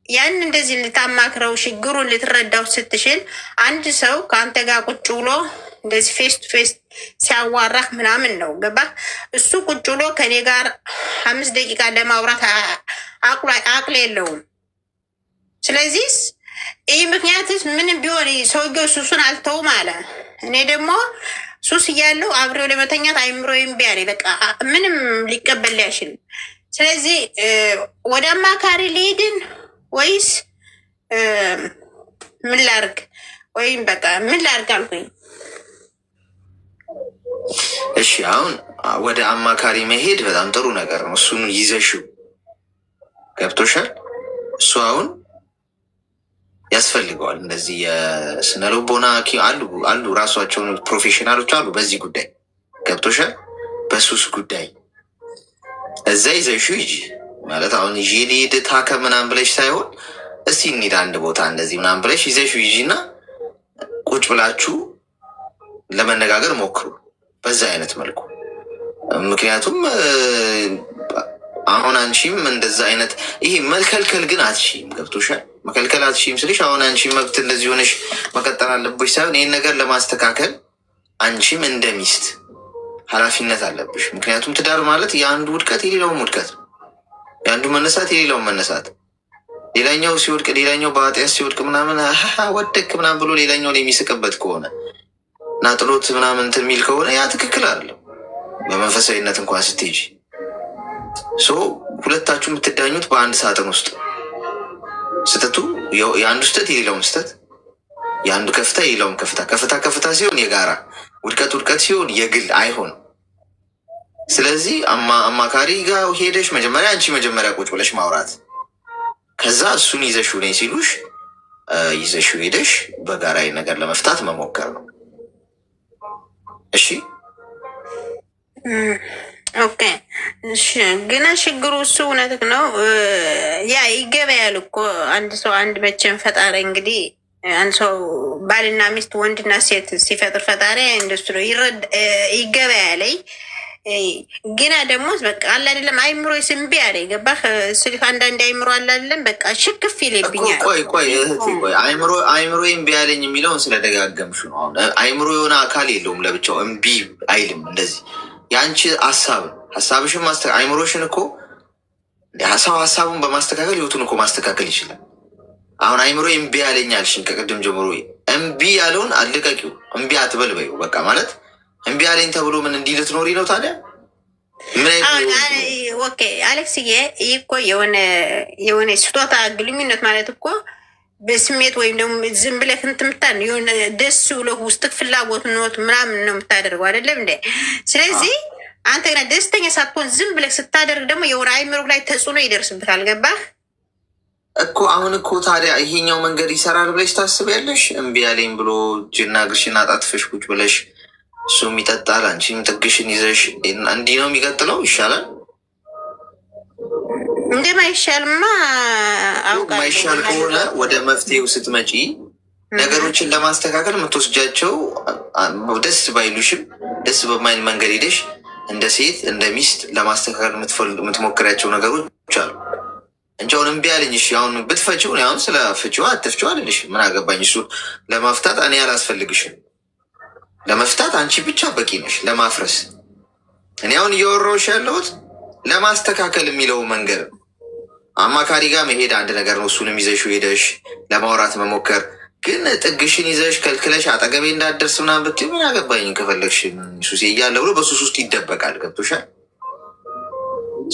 ያን እንደዚህ ልታማክረው ችግሩን ልትረዳው ስትችል አንድ ሰው ከአንተ ጋር ቁጭ ብሎ እንደዚህ ፌስ ቱ ፌስ ሲያዋራህ ምናምን ነው። ገባ? እሱ ቁጭ ብሎ ከኔ ጋር 5 ደቂቃ ለማውራት አቅል የለውም። ስለዚህ ይህ ምክንያትስ ምንም ቢሆን ሰውየው ሱሱን አልተውም አለ። እኔ ደግሞ ሱስ እያለው አብሬው ለመተኛት አይምሮ እምቢ አለኝ። በቃ ምንም ሊቀበል አይችልም። ስለዚህ ወደ አማካሪ ልሄድን ወይስ ምን ላርግ? ወይም በቃ ምን ላርግ አልኩኝ። እሺ አሁን ወደ አማካሪ መሄድ በጣም ጥሩ ነገር ነው። እሱን ይዘሽው ገብቶሻል። እሱ አሁን ያስፈልገዋል። እንደዚህ የስነ ልቦና አሉ ራሷቸውን ፕሮፌሽናሎች አሉ በዚህ ጉዳይ ገብቶሻል። በሱስ ጉዳይ እዛ ይዘሽው ሂጂ ማለት አሁን ይዤ ልሂድ ታከም ምናምን ብለሽ ሳይሆን እስቲ እንሂድ አንድ ቦታ እንደዚህ ምናምን ብለሽ ይዘሽው ሂጂና ቁጭ ብላችሁ ለመነጋገር ሞክሩ በዛ አይነት መልኩ። ምክንያቱም አሁን አንቺም እንደዛ አይነት ይሄ መከልከል ግን አትሺም። ገብቶሻል? መከልከል አትሺም ስልሽ አሁን አንቺ መብት እንደዚህ ሆነሽ መቀጠል አለብሽ ሳይሆን ይህን ነገር ለማስተካከል አንቺም እንደ ሚስት ኃላፊነት አለብሽ። ምክንያቱም ትዳር ማለት የአንዱ ውድቀት የሌላውም ውድቀት፣ የአንዱ መነሳት የሌላውን መነሳት፣ ሌላኛው ሲወድቅ ሌላኛው በኃጢአት ሲወድቅ ምናምን ወደክ ምናምን ብሎ ሌላኛውን የሚስቅበት ከሆነ እና ጥሎት ምናምን እንትን የሚል ከሆነ ያ ትክክል አይደለም። በመንፈሳዊነት እንኳን ስትሄጂ ሁለታችሁ የምትዳኙት በአንድ ሳጥን ውስጥ ስተቱ የአንዱ ስተት የሌላውም ስተት፣ የአንዱ ከፍታ የሌላውም ከፍታ፣ ከፍታ ሲሆን የጋራ ውድቀት ሲሆን የግል አይሆንም። ስለዚህ አማካሪ ጋር ሄደሽ መጀመሪያ ቁጭ ብለሽ ማውራት፣ ከዛ እሱን ይዘሽው ነይ ሲሉሽ ይዘሽው ሄደሽ በጋራ ነገር ለመፍታት መሞከር ነው። እሺ ኦኬ። እሺ ግን ችግሩ እሱ እውነት ነው። ያ ይገበያል እኮ አንድ ሰው አንድ መቼም ፈጣሪ እንግዲህ አንድ ሰው ባልና ሚስት ወንድና ሴት ሲፈጥር ፈጣሪ እንደሱ ነው ይገበያለይ። ግና ደግሞ በቃ አለ አይደለም አይምሮ ስንቢ አለ ገባህ? ስልክ አንዳንድ አይምሮ አለ አይደለም በቃ ሽክፍ ይልብኛል። ቆይ አይምሮ እምቢ አለኝ የሚለውን ስለደጋገምሽ ነው። አይምሮ የሆነ አካል የለውም ለብቻው እምቢ አይልም። እንደዚህ የአንቺ ሀሳብሽን አይምሮሽን እኮ ሰው ሀሳቡን በማስተካከል ህይወቱን እኮ ማስተካከል ይችላል። አሁን አይምሮ እምቢ አለኝ አልሽኝ ከቅድም ጀምሮ እምቢ ያለውን አልቀቂው። እምቢ አትበልበዩ በቃ ማለት እምቢ አለኝ ተብሎ ምን እንዲህ ልትኖሪ ነው ታዲያ? ኦኬ አሌክስዬ፣ ይህ እኮ የሆነ ስጦታ ግንኙነት ማለት እኮ በስሜት ወይም ደግሞ ዝም ብለህ እንትምታን የሆነ ደስ ብሎ ውስጥ ፍላጎት ኖት ምናምን ነው የምታደርገው አይደለም እንደ። ስለዚህ አንተ ገና ደስተኛ ሳትሆን ዝም ብለህ ስታደርግ ደግሞ የሆነ አይምሮ ላይ ተጽዕኖ ይደርስበታል። ገባህ እኮ አሁን እኮ ታዲያ ይሄኛው መንገድ ይሰራል ብለሽ ታስቢያለሽ? እምቢ አለኝ ብሎ እጅና እግርሽን አጣጥፈሽ ቁጭ ብለሽ እሱም ይጠጣል አንቺም ጥግሽን ይዘሽ እንዲህ ነው የሚቀጥለው? ይሻላል። እንደማይሻልማ አውቃለሁ። ማይሻል ከሆነ ወደ መፍትሄው ስትመጪ ነገሮችን ለማስተካከል የምትወስጃቸው ደስ ባይሉሽም ደስ በማይል መንገድ ሄደሽ እንደ ሴት እንደ ሚስት ለማስተካከል የምትሞክሪያቸው ነገሮች አሉ እንጂ አሁን እምቢ አለኝ እሺ አሁን ብትፈጪው አሁን ስለ ፍቺው አትፍቺው አልልሽ ምን አገባኝ። እሱ ለመፍታት እኔ አላስፈልግሽም። ለመፍታት አንቺ ብቻ በቂ ነሽ። ለማፍረስ እኔ አሁን እያወራሁሽ ያለሁት ለማስተካከል የሚለው መንገድ ነው። አማካሪ ጋር መሄድ አንድ ነገር ነው። እሱንም ይዘሽው ሄደሽ ለማውራት መሞከር። ግን ጥግሽን ይዘሽ ከልክለሽ አጠገቤ እንዳትደርስ ምናምን ብትይ ምን አገባኝ። ከፈለግሽ ሱሴ እያለ ብሎ በሱስ ውስጥ ይደበቃል። ገብቶሻል?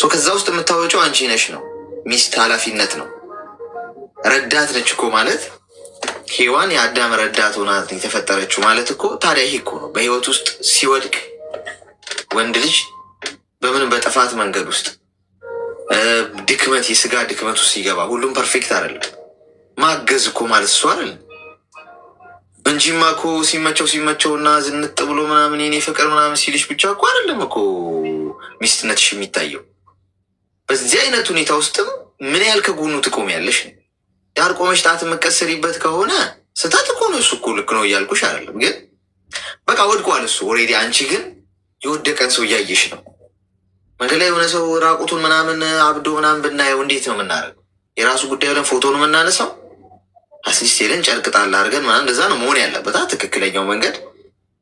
ከዛ ውስጥ የምታወጪው አንቺ ነሽ ነው። ሚስት ኃላፊነት ነው። ረዳት ነች እኮ ማለት ሔዋን የአዳም ረዳት ሆና የተፈጠረችው ማለት እኮ ታዲያ ይሄ እኮ ነው። በህይወት ውስጥ ሲወድቅ ወንድ ልጅ በምን በጥፋት መንገድ ውስጥ ድክመት የስጋ ድክመት ውስጥ ሲገባ ሁሉም ፐርፌክት አይደለም። ማገዝ እኮ ማለት እሱ አይደለም እንጂማ እኮ ሲመቸው እና ዝንጥ ብሎ ምናምን የኔ ፍቅር ምናምን ሲልሽ ብቻ እኮ አይደለም እኮ ሚስትነትሽ የሚታየው። በዚህ አይነት ሁኔታ ውስጥም ምን ያህል ከጎኑ ትቆሚያለሽ? ዳር ቆመሽ ጣት የምትቀስሪበት ከሆነ ስህተት እኮ ነው። እሱ እኮ ልክ ነው እያልኩሽ አይደለም፣ ግን በቃ ወድቋል እሱ ኦልሬዲ። አንቺ ግን የወደቀን ሰው እያየሽ ነው። መንገድ ላይ የሆነ ሰው ራቁቱን ምናምን አብዶ ምናምን ብናየው እንዴት ነው የምናደርገው? የራሱ ጉዳይ ብለን ፎቶ ነው የምናነሳው? አትሊስት ሄደን ጨርቅ ጣል አድርገን ምናምን እንደዛ ነው መሆን ያለበት ትክክለኛው መንገድ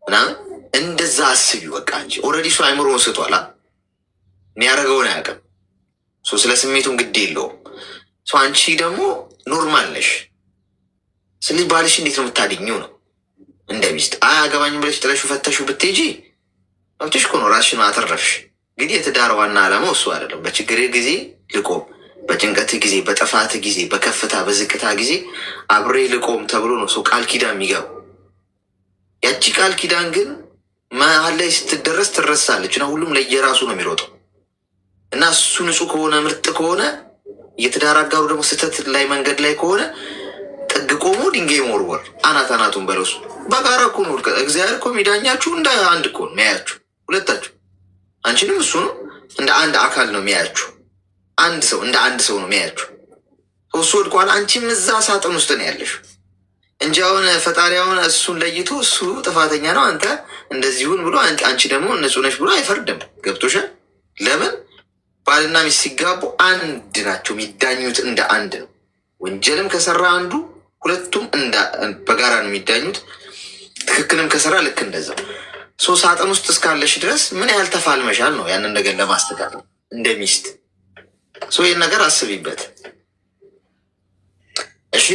ምናምን። እንደዛ አስቢ በቃ እንጂ ኦልሬዲ እሱ አይምሮውን ስቷል። የሚያደርገውን አያውቅም። ስለ ስሜቱን ግድ የለውም። አንቺ ደግሞ ኖርማል ነሽ። ስለዚህ ባልሽ እንዴት ነው የምታድኘው ነው እንደ ሚስት። አያገባኝም ብለሽ ጥለሽው ፈተሽው ብትሄጂ መብትሽ እኮ ነው። ራስሽን አተረፍሽ። እንግዲህ የትዳር ዋና ዓላማው እሱ አይደለም። በችግር ጊዜ ልቆም፣ በጭንቀት ጊዜ፣ በጥፋት ጊዜ፣ በከፍታ በዝቅታ ጊዜ አብሬ ልቆም ተብሎ ነው ሰው ቃል ኪዳን የሚገቡ። ያቺ ቃል ኪዳን ግን መሀል ላይ ስትደረስ ትረሳለች እና ሁሉም ለየራሱ ነው የሚሮጠው እና እሱ ንጹህ ከሆነ ምርጥ ከሆነ የትዳር አጋሩ ደግሞ ስህተት ላይ መንገድ ላይ ከሆነ ጥግ ቆሞ ድንጋይ መወርወር አናቱን በለሱ በጋራ እኮ ነው። እግዚአብሔር እኮ የሚዳኛችሁ እንደ አንድ እኮ ነው የሚያያችሁ ሁለታችሁ አንቺንም እሱ ነው እንደ አንድ አካል ነው የሚያያችሁ። አንድ ሰው እንደ አንድ ሰው ነው የሚያያችሁ። እሱ ወድቋል፣ አንቺም እዛ ሳጥን ውስጥ ነው ያለሽ እንጂ አሁን ፈጣሪ አሁን እሱን ለይቶ እሱ ጥፋተኛ ነው አንተ እንደዚሁን ብሎ አንቺ ደግሞ ንጹህ ነሽ ብሎ አይፈርድም። ገብቶሻል? ለምን ባልና ሚስት ሲጋቡ አንድ ናቸው፣ የሚዳኙት እንደ አንድ ነው። ወንጀልም ከሰራ አንዱ ሁለቱም በጋራ ነው የሚዳኙት። ትክክልም ከሰራ ልክ እንደዛው። ሳጥን ውስጥ እስካለሽ ድረስ ምን ያህል ተፋልመሻል ነው ያንን ነገር ለማስተካከል እንደ ሚስት። ይህን ነገር አስቢበት እሺ።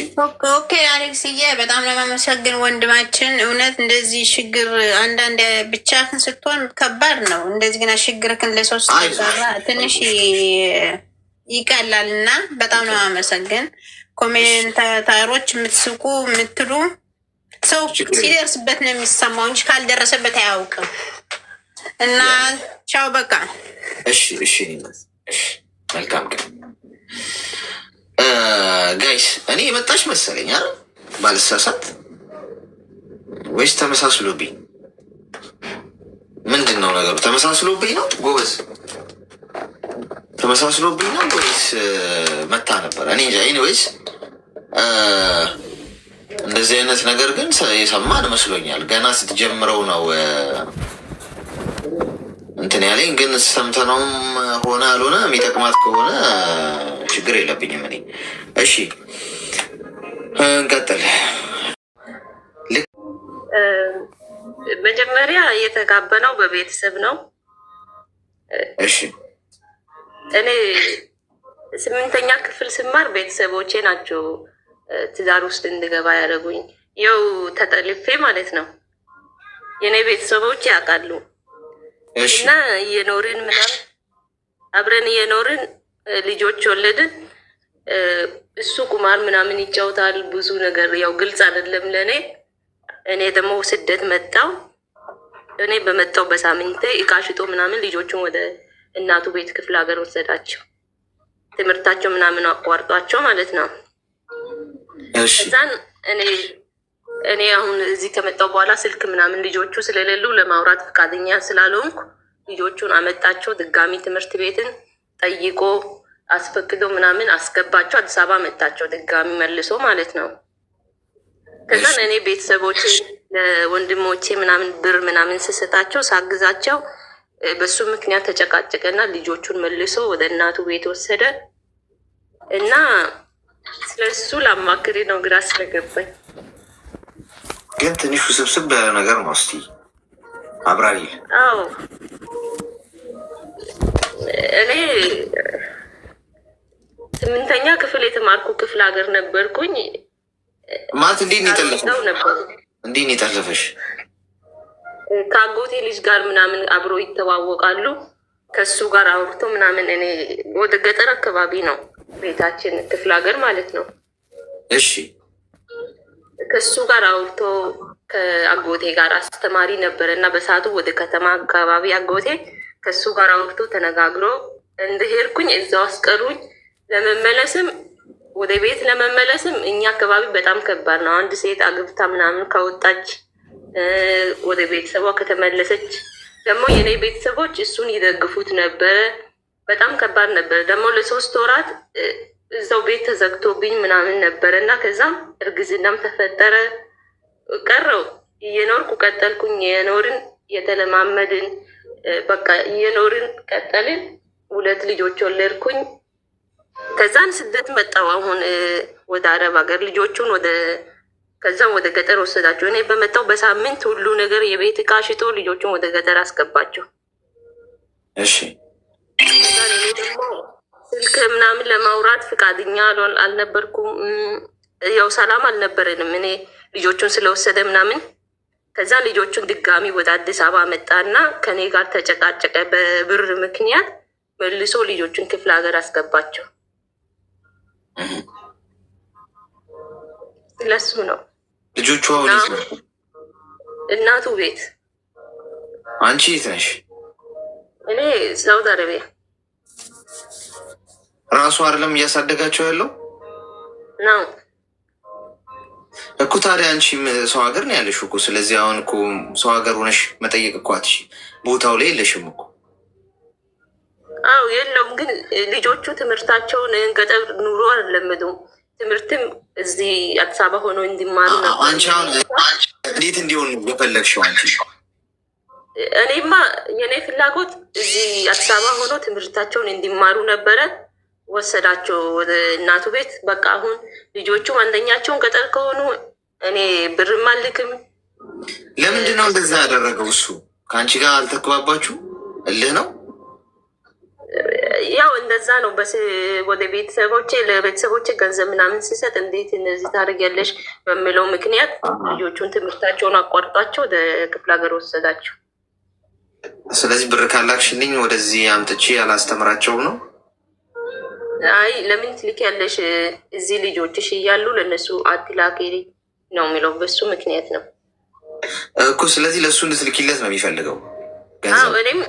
ኦኬ አሌክስዬ፣ በጣም ለማመሰግን ወንድማችን። እውነት እንደዚህ ችግር አንዳንድ ብቻህን ስትሆን ከባድ ነው። እንደዚህ ግና ችግርህን ለሶስት ትንሽ ይቀላል እና በጣም ለማመሰግን። ኮሜንታሮች የምትስቁ የምትሉ ሰው ሲደርስበት ነው የሚሰማው እንጂ ካልደረሰበት አያውቅም። እና ቻው በቃ እሺ። እሺ መልካም ቀን ጋይስ። እኔ የመጣች መሰለኝ አይደል ባልሳሳት፣ ወይስ ተመሳስሎብኝ? ምንድን ነው ነገሩ? ተመሳስሎብኝ ነው ጎበዝ፣ ተመሳስሎብኝ ነው ወይስ መታ ነበር? እኔ እንጃ። ኤኒዌይስ እንደዚህ አይነት ነገር ግን የሰማን መስሎኛል። ገና ስትጀምረው ነው እንትን ያለኝ። ግን ሰምተነውም ሆነ አልሆነ የሚጠቅማት ከሆነ ችግር የለብኝም እኔ። እሺ እንቀጥል። መጀመሪያ የተጋበነው በቤተሰብ ነው። እሺ እኔ 8ኛ ክፍል ስማር ቤተሰቦቼ ናቸው ትዳር ውስጥ እንድገባ ያደረጉኝ። ያው ተጠልፌ ማለት ነው። የኔ ቤተሰቦች ያውቃሉ። እና እየኖርን ምናምን አብረን እየኖርን ልጆች ወለድን። እሱ ቁማር ምናምን ይጫወታል፣ ብዙ ነገር ያው ግልጽ አይደለም ለእኔ። እኔ ደግሞ ስደት መጣው። እኔ በመጣው በሳምንቴ እቃ ሽጦ ምናምን ልጆቹን ወደ እናቱ ቤት ክፍለ ሀገር ወሰዳቸው። ትምህርታቸው ምናምን አቋርጧቸው ማለት ነው። እዛን እኔ አሁን እዚህ ከመጣው በኋላ ስልክ ምናምን ልጆቹ ስለሌሉ ለማውራት ፈቃደኛ ስላልሆንኩ ልጆቹን አመጣቸው። ድጋሚ ትምህርት ቤትን ጠይቆ አስፈቅዶ ምናምን አስገባቸው። አዲስ አበባ መጣቸው ድጋሚ መልሶ ማለት ነው። ከዛን እኔ ቤተሰቦቼ ለወንድሞቼ ምናምን ብር ምናምን ስሰጣቸው ሳግዛቸው በሱ ምክንያት ተጨቃጨቀና ልጆቹን መልሶ ወደ እናቱ ቤት ወሰደ እና ስለሱ ላማክሬ ነው ግራ ስለገባኝ። ግን ትንሽ ውስብስብ ያለ ነገር ነው። እስቲ አብራሪ። አዎ እኔ 8ኛ ክፍል የተማርኩ ክፍለ ሀገር ነበርኩኝ። ማለት እንዴት ነው የጠለፈሽ? ከአጎቴ ልጅ ጋር ምናምን አብሮ ይተዋወቃሉ። ከሱ ጋር አውርቶ ምናምን እኔ ወደ ገጠር አካባቢ ነው ቤታችን፣ ክፍለ ሀገር ማለት ነው። እሺ ከሱ ጋር አውርቶ ከአጎቴ ጋር አስተማሪ ነበረ እና በሰዓቱ ወደ ከተማ አካባቢ አጎቴ ከሱ ጋር አውርቶ ተነጋግሮ እንደሄድኩኝ እዛው አስቀሩኝ። ለመመለስም ወደ ቤት ለመመለስም እኛ አካባቢ በጣም ከባድ ነው። አንድ ሴት አግብታ ምናምን ከወጣች ወደ ቤተሰቧ ከተመለሰች ደግሞ የኔ ቤተሰቦች እሱን ይደግፉት ነበረ። በጣም ከባድ ነበር። ደግሞ ለ3 ወራት እዛው ቤት ተዘግቶብኝ ምናምን ነበረ እና ከዛም እርግዝናም ተፈጠረ። ቀረው እየኖርኩ ቀጠልኩኝ። የኖርን የተለማመድን በቃ እየኖርን ቀጠልን። 2 ልጆች ወለድኩኝ። ከዛን ስደት መጣው። አሁን ወደ አረብ ሀገር ልጆቹን ከዛም ወደ ገጠር ወሰዳቸው። እኔ በመጣው በሳምንት ሁሉ ነገር የቤት እቃ ሽጦ ልጆቹን ወደ ገጠር አስገባቸው። እሺ እኔ ደግሞ ስልክ ምናምን ለማውራት ፍቃደኛ አልነበርኩም። ያው ሰላም አልነበረንም እኔ ልጆቹን ስለወሰደ ምናምን። ከዛ ልጆቹን ድጋሚ ወደ አዲስ አበባ መጣና ከኔ ጋር ተጨቃጨቀ በብር ምክንያት። መልሶ ልጆቹን ክፍለ ሀገር አስገባቸው። ስለሱ ነው ልጆቹ አሁን እናቱ ቤት። አንቺ የት ነሽ? እኔ ሳውዲ አረቢያ። ራሱ አይደለም እያሳደጋቸው ያለው ነው እኮ። ታዲያ አንቺ ሰው ሀገር ነው ያለሽ እኮ። ስለዚህ አሁን እኮ ሰው ሀገር ሆነሽ መጠየቅ እኮ አትሽ፣ ቦታው ላይ የለሽም እኮ። አዎ የለውም። ግን ልጆቹ ትምህርታቸውን ገጠር ኑሮ አልለመዱም። ትምህርትም እዚህ አዲስ አበባ ሆኖ እንዲማሩ ነበር። አንቺ አሁን እንዴት እንዲሆን የፈለግሽው አንቺ? እኔማ የኔ ፍላጎት እዚህ አዲስ አበባ ሆኖ ትምህርታቸውን እንዲማሩ ነበረ። ወሰዳቸው ወደ እናቱ ቤት። በቃ አሁን ልጆቹም አንደኛቸውን ገጠር ከሆኑ እኔ ብርም አልክም። ለምንድን ነው እንደዛ ያደረገው? እሱ ከአንቺ ጋር አልተግባባችሁ? እልህ ነው? ያው እንደዛ ነው። ወደ ለቤተሰቦቼ ገንዘብ ምናምን ሲሰጥ እንዴት እነዚህ ታደርጊያለሽ በሚለው ምክንያት ልጆቹን ትምህርታቸውን አቋርጧቸው ወደ ክፍለ ሀገር ወሰዳቸው። ስለዚህ ብር ካላክሽልኝ ወደዚህ አምጥቼ አላስተምራቸውም ነው? አይ ለምን ትልኪያለሽ? እዚህ ልጆችሽ እያሉ ለእነሱ አትላኪ ነው የሚለው። በሱ ምክንያት ነው እኮ። ስለዚህ ለእሱ እንድትልኪለት ነው የሚፈልገው። እኔም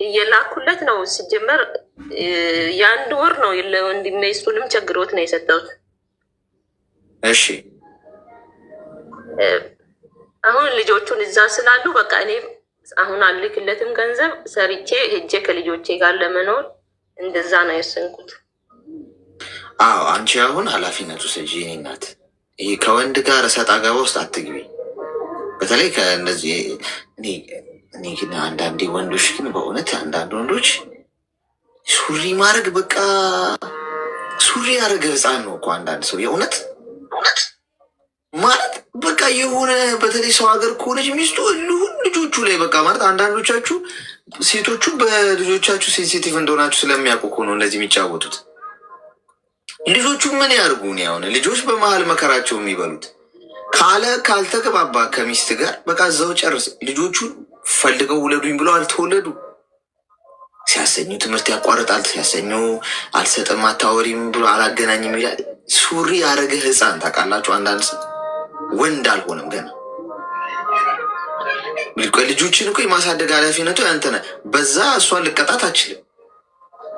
እየላኩለት ነው። ሲጀመር የአንድ ወር ነው ለወንድሜ፣ እሱንም ቸግሮት ነው የሰጠሁት። እሺ አሁን ልጆቹን እዛ ስላሉ በቃ እኔ አሁን አልክለትም ገንዘብ ሰርቼ ሄጄ ከልጆቼ ጋር ለመኖር እንደዛ ነው የወሰንኩት። አዎ አንቺ አሁን ኃላፊነቱ ስጂ። እኔ እናት ይሄ ከወንድ ጋር እሰጥ አገባ ውስጥ አትግቢ። በተለይ ከእነዚህ እኔ ግን አንዳንዴ ወንዶች ግን በእውነት አንዳንድ ወንዶች ሱሪ ማድረግ በቃ ሱሪ ያደረገ ህፃን ነው እኮ አንዳንድ ሰው የእውነት ማለት በቃ የሆነ በተለይ ሰው ሀገር ከሆነች ሚስቱ ሁሉን ልጆቹ ላይ በቃ ማለት አንዳንዶቻችሁ ሴቶቹ በልጆቻችሁ ሴንሲቲቭ እንደሆናችሁ ስለሚያውቁ እኮ ነው እንደዚህ የሚጫወቱት። ልጆቹ ምን ያርጉ? አሁን ልጆች በመሀል መከራቸው የሚበሉት ካልተግባባ ከሚስት ጋር በቃ እዛው ጨርስ። ልጆቹን ፈልገው ውለዱኝ ብለው አልተወለዱ ሲያሰኙ ትምህርት ያቋርጣል፣ ሲያሰኙ አልሰጥም አታወሪም ብሎ አላገናኝም ይላል። ሱሪ ያደረገ ህፃን ታውቃላችሁ። አንዳንድ ሰው ወንድ አልሆነም ገና። ልጆችን እኮ የማሳደግ ኃላፊነቱ ያንተ ነህ። በዛ እሷን ልቀጣት አችልም።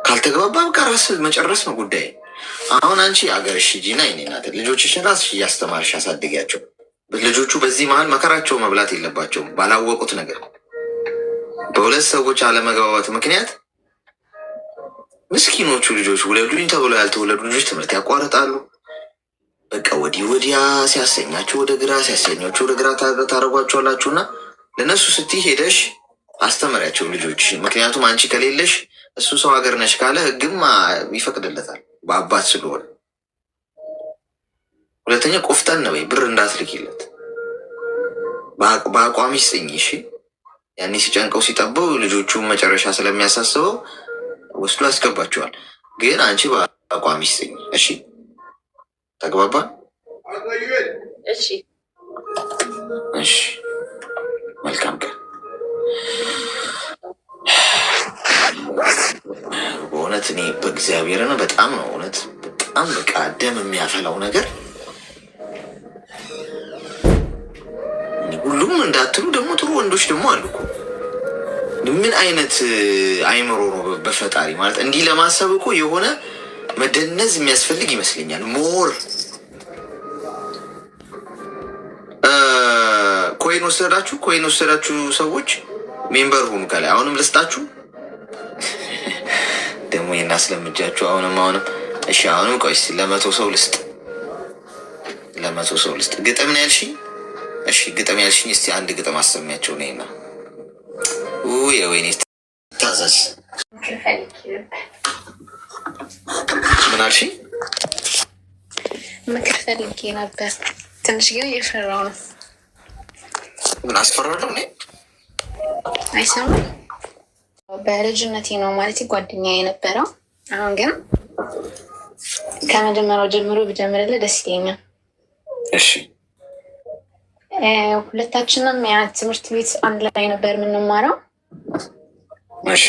ካልተግባባ በቃ ራስ መጨረስ ነው ጉዳይ። አሁን አንቺ አገርሽ ሂጂና ይኔናት ልጆችሽን ራስሽ እያስተማርሽ አሳድጊያቸው። ልጆቹ በዚህ መሀል መከራቸው መብላት የለባቸውም። ባላወቁት ነገር በሁለት ሰዎች አለመግባባት ምክንያት ምስኪኖቹ ልጆች ውለዱኝ ተብሎ ያልተወለዱ ልጆች ትምህርት ያቋርጣሉ። በቃ ወዲህ ወዲያ ሲያሰኛቸው ወደ ግራ፣ ሲያሰኛቸው ወደ ግራ ታደርጓቸዋላችሁ። እና ለእነሱ ስትይ ሄደሽ አስተምሪያቸው ልጆች። ምክንያቱም አንቺ ከሌለሽ እሱ ሰው ሀገር ነሽ ካለ ህግም ይፈቅድለታል በአባት ስለሆነ። ሁለተኛ ቆፍጠን ነው ብር እንዳትልኪለት በአቋሚ ስጥኝ። እሺ ያኔ ሲጨንቀው ሲጠበው ልጆቹን መጨረሻ ስለሚያሳስበው ወስዶ ያስገባቸዋል። ግን አንቺ በአቋሚ ስጥኝ። እሺ ተግባባ? እሺ እሺ መልካም ቀን። በእውነት እኔ በእግዚአብሔር ነው በጣም ነው እውነት በጣም በቃ ደም የሚያፈላው ነገር። ሁሉም እንዳትሉ ደግሞ ጥሩ ወንዶች ደግሞ አሉ እኮ። ምን አይነት አይምሮ ነው በፈጣሪ ማለት እንዲህ ለማሰብ እኮ የሆነ መደነዝ የሚያስፈልግ ይመስለኛል። ሞር ኮይን ወሰዳችሁ ሰዎች ሜምበር ሁኑ ከላይ። አሁንም ልስጣችሁ ደግሞ ይህን አስለምጃችሁ አሁንም እሺ አሁንም ቆይ እስኪ ለ100 ሰው ልስጥ። ለ100 ሰው ልስጥ። ግጥም ነው ያልሽኝ? እሺ ግጥም ያልሽኝ እስቲ አንድ ግጥም አሰሚያቸው ነይና። የወይኔ ታዘዝ። ምን አልሽኝ? ምክር ፈልጌ ነበር። ትንሽ ግን እየፈራሁ ነው። ምን አስፈራለሁ እኔ? አይሰማም። በልጅነቴ ነው ማለት ጓደኛ የነበረው። አሁን ግን ከመጀመሪያው ጀምሮ ብጀምርልህ ደስ ይለኛል። እሺ ሁለታችንም ትምህርት ቤት አንድ ላይ ነበር የምንማረው። እሺ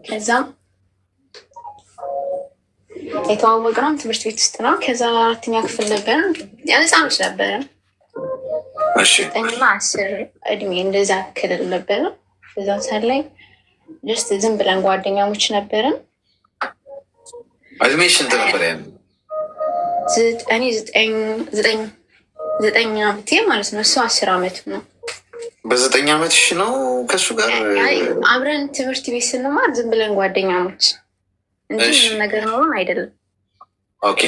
ከዛም የተዋወቅነው ትምህርት ቤት ውስጥ ነው። ከዛ 4ኛ ክፍል ነበርን። ህፃኖች ነበርን። እሺ 9 እና 10 እድሜ እንደዛ ክልል ነበረ። በዛን ሰዓት ላይ ጀስት ዝም ብለን ጓደኛሞች ነበርን። እድሜሽ ስንት ነበር? እኔ 9 ዓመቴ ማለት ነው። እሱ 10 ዓመቱ ነው። በ9 ዓመትሽ ነው ከሱ ጋር አብረን ትምህርት ቤት ስንማር ዝም ብለን ጓደኛሞች እንጂ ምንም ነገር ኖሮን አይደለም። ኦኬ።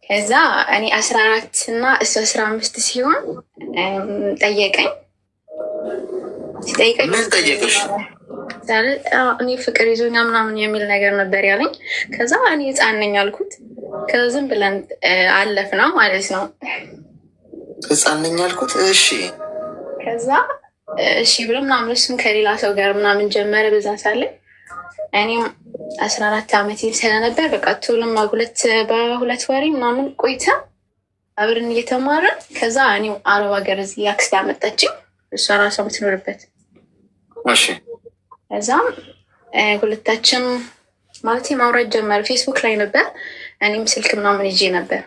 ከዛ እኔ 14 እና እሱ 15 ሲሆን ጠየቀኝ። ሲጠይቀኝ ምን ጠየቅሽ? እኔ ፍቅር ይዞኛ ምናምን የሚል ነገር ነበር ያለኝ። ከዛ እኔ ህፃን ነኝ አልኩት። ከዛ ዝም ብለን አለፍ ነው ማለት ነው። ህፃን ነኝ አልኩት። እሺ። ከዛ እሺ ብሎ ምናምን እሱም ከሌላ ሰው ጋር ምናምን ጀመረ። በዛ ሳለ እኔም 14 ዓመት ስለነበር በቃ ቶሎም በሁለት ወሬ ምናምን ቆይታ አብረን እየተማረን ከዛ እኔም አረብ ሀገር እዚህ አክስቴ አመጣችኝ፣ እሷ ራሷ የምትኖርበት። እሺ። ከዛም ሁለታችን ማለት ማውራት ጀመረ። ፌስቡክ ላይ ነበር፣ እኔም ስልክ ምናምን ይዤ ነበር።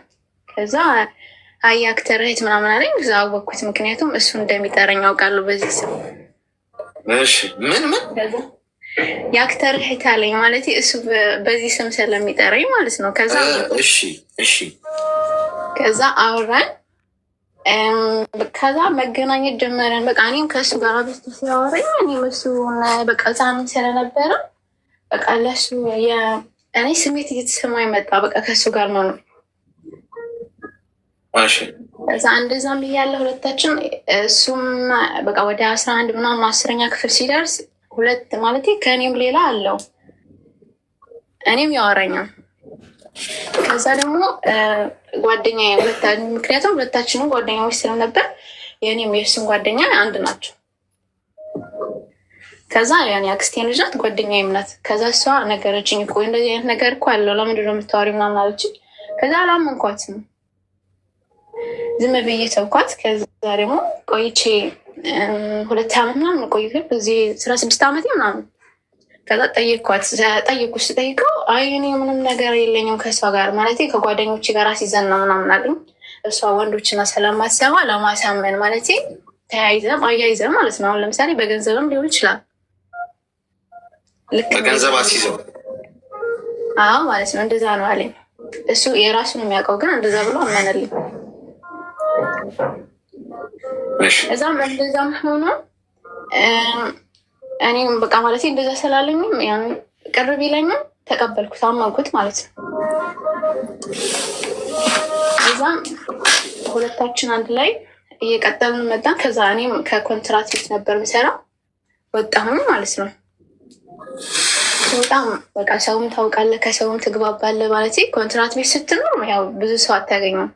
ከዛ አይ አክተር እህት ምናምን አለኝ። እዛ አወቅኩት፣ ምክንያቱም እሱ እንደሚጠራኝ አውቃለሁ በዚህ ስም። እሺ። ምን የአክተር እህት አለኝ ማለት እሱ በዚህ ስም ስለሚጠራኝ ማለት ነው። ከዛ እሺ። ከዛ አወራን። ከዛ መገናኘት ጀመረን። በቃ እኔም ከእሱ ጋር በስቶ ሲያወራኝ እኔም እሱን በቃ ህፃን ስለነበረ በቃ ለሱ እኔ ስሜት እየተሰማኝ መጣ። በቃ ከእሱ ጋር ነው። ከዛ እንደዛም እያለ ሁለታችን እሱም በቃ ወደ 11 ምናምን 10ኛ ክፍል ሲደርስ ሁለት ማለት ከእኔም ሌላ አለው እኔም ያወራኛል። ከዛ ደግሞ ጓደኛ ምክንያቱም ሁለታችንም ጓደኛዎች ስለነበር የእኔም የእሱም ጓደኛ አንድ ናቸው። ከዛ ያኔ አክስቴ ልጅ ናት፣ ጓደኛዬም ናት። ከዛ እሷ ነገረችኝ እኮ እንደዚህ አይነት ነገር እኮ አለው ለምንድን ነው የምታወሪው ምናምን አለችኝ። ከዛ አላመንኳትም፣ ዝም ብዬ ተውኳት። ከዛ ደግሞ ቆይቼ 2 ዓመት ምናምን ቆይቼ እዚህ 16 ዓመቴ ምናምን ከዛ ጠየኩት። ስጠይቀው አይ እኔ ምንም ነገር የለኝም ከእሷ ጋር ማለት ከጓደኞች ጋር ሲዘን ነው ምናምን አለኝ። እሷ ወንዶችና ስለማትሰማ ለማሳመን ማለት ተያይዘም አያይዘም ማለት ነው። አሁን ለምሳሌ በገንዘብም ሊሆን ይችላል። ልክ በገንዘብ አስይዘው ማለት ነው። እንደዛ ነው አለኝ። እሱ የራሱን የሚያውቀው ግን እንደዛ ብሎ አመነልኝ። እዛም እንደዛም ሆኖ እኔም በቃ ማለት እንደዛ ስላለኝም ያን ቅር ቢለኝም ተቀበልኩት፣ አመንኩት ማለት ነው። እዛም ሁለታችን አንድ ላይ እየቀጠልን መጣን። ከዛ እኔም ከኮንትራት ቤት ነበር የምሰራው፣ ወጣሁኝ ማለት ነው። በጣም በቃ ሰውም ታውቃለህ፣ ከሰውም ትግባባለህ ማለት ኮንትራት ቤት ስትኖር ያው ብዙ ሰው አታገኝም፣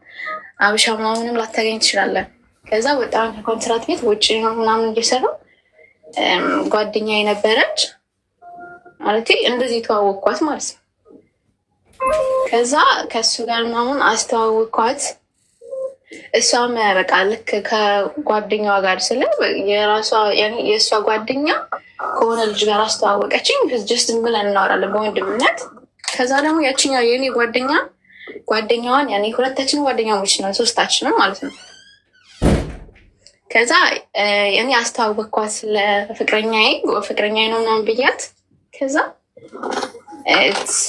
አብሻ ምናምንም ላታገኝ ትችላለን። ከዛ በጣም ከኮንትራት ቤት ውጭ ምናምን እየሰራው ጓደኛ የነበረች ማለት እንደዚህ ተዋወቅኳት ማለት ነው። ከዛ ከእሱ ጋር ምናምን አስተዋወቅኳት። እሷም በቃ ልክ ከጓደኛዋ ጋር ስለ የእሷ ጓደኛ ከሆነ ልጅ ጋር አስተዋወቀችኝ። ጀስት ብለን እናወራለን በወንድምነት። ከዛ ደግሞ ያችኛው የኔ ጓደኛዋን ሁለታችንም ጓደኛሞች ነው፣ 3ታችንም ማለት ነው። ከዛ እኔ አስተዋወቅኳት ለፍቅረኛዬ ነው ምናምን ብያት። ከዛ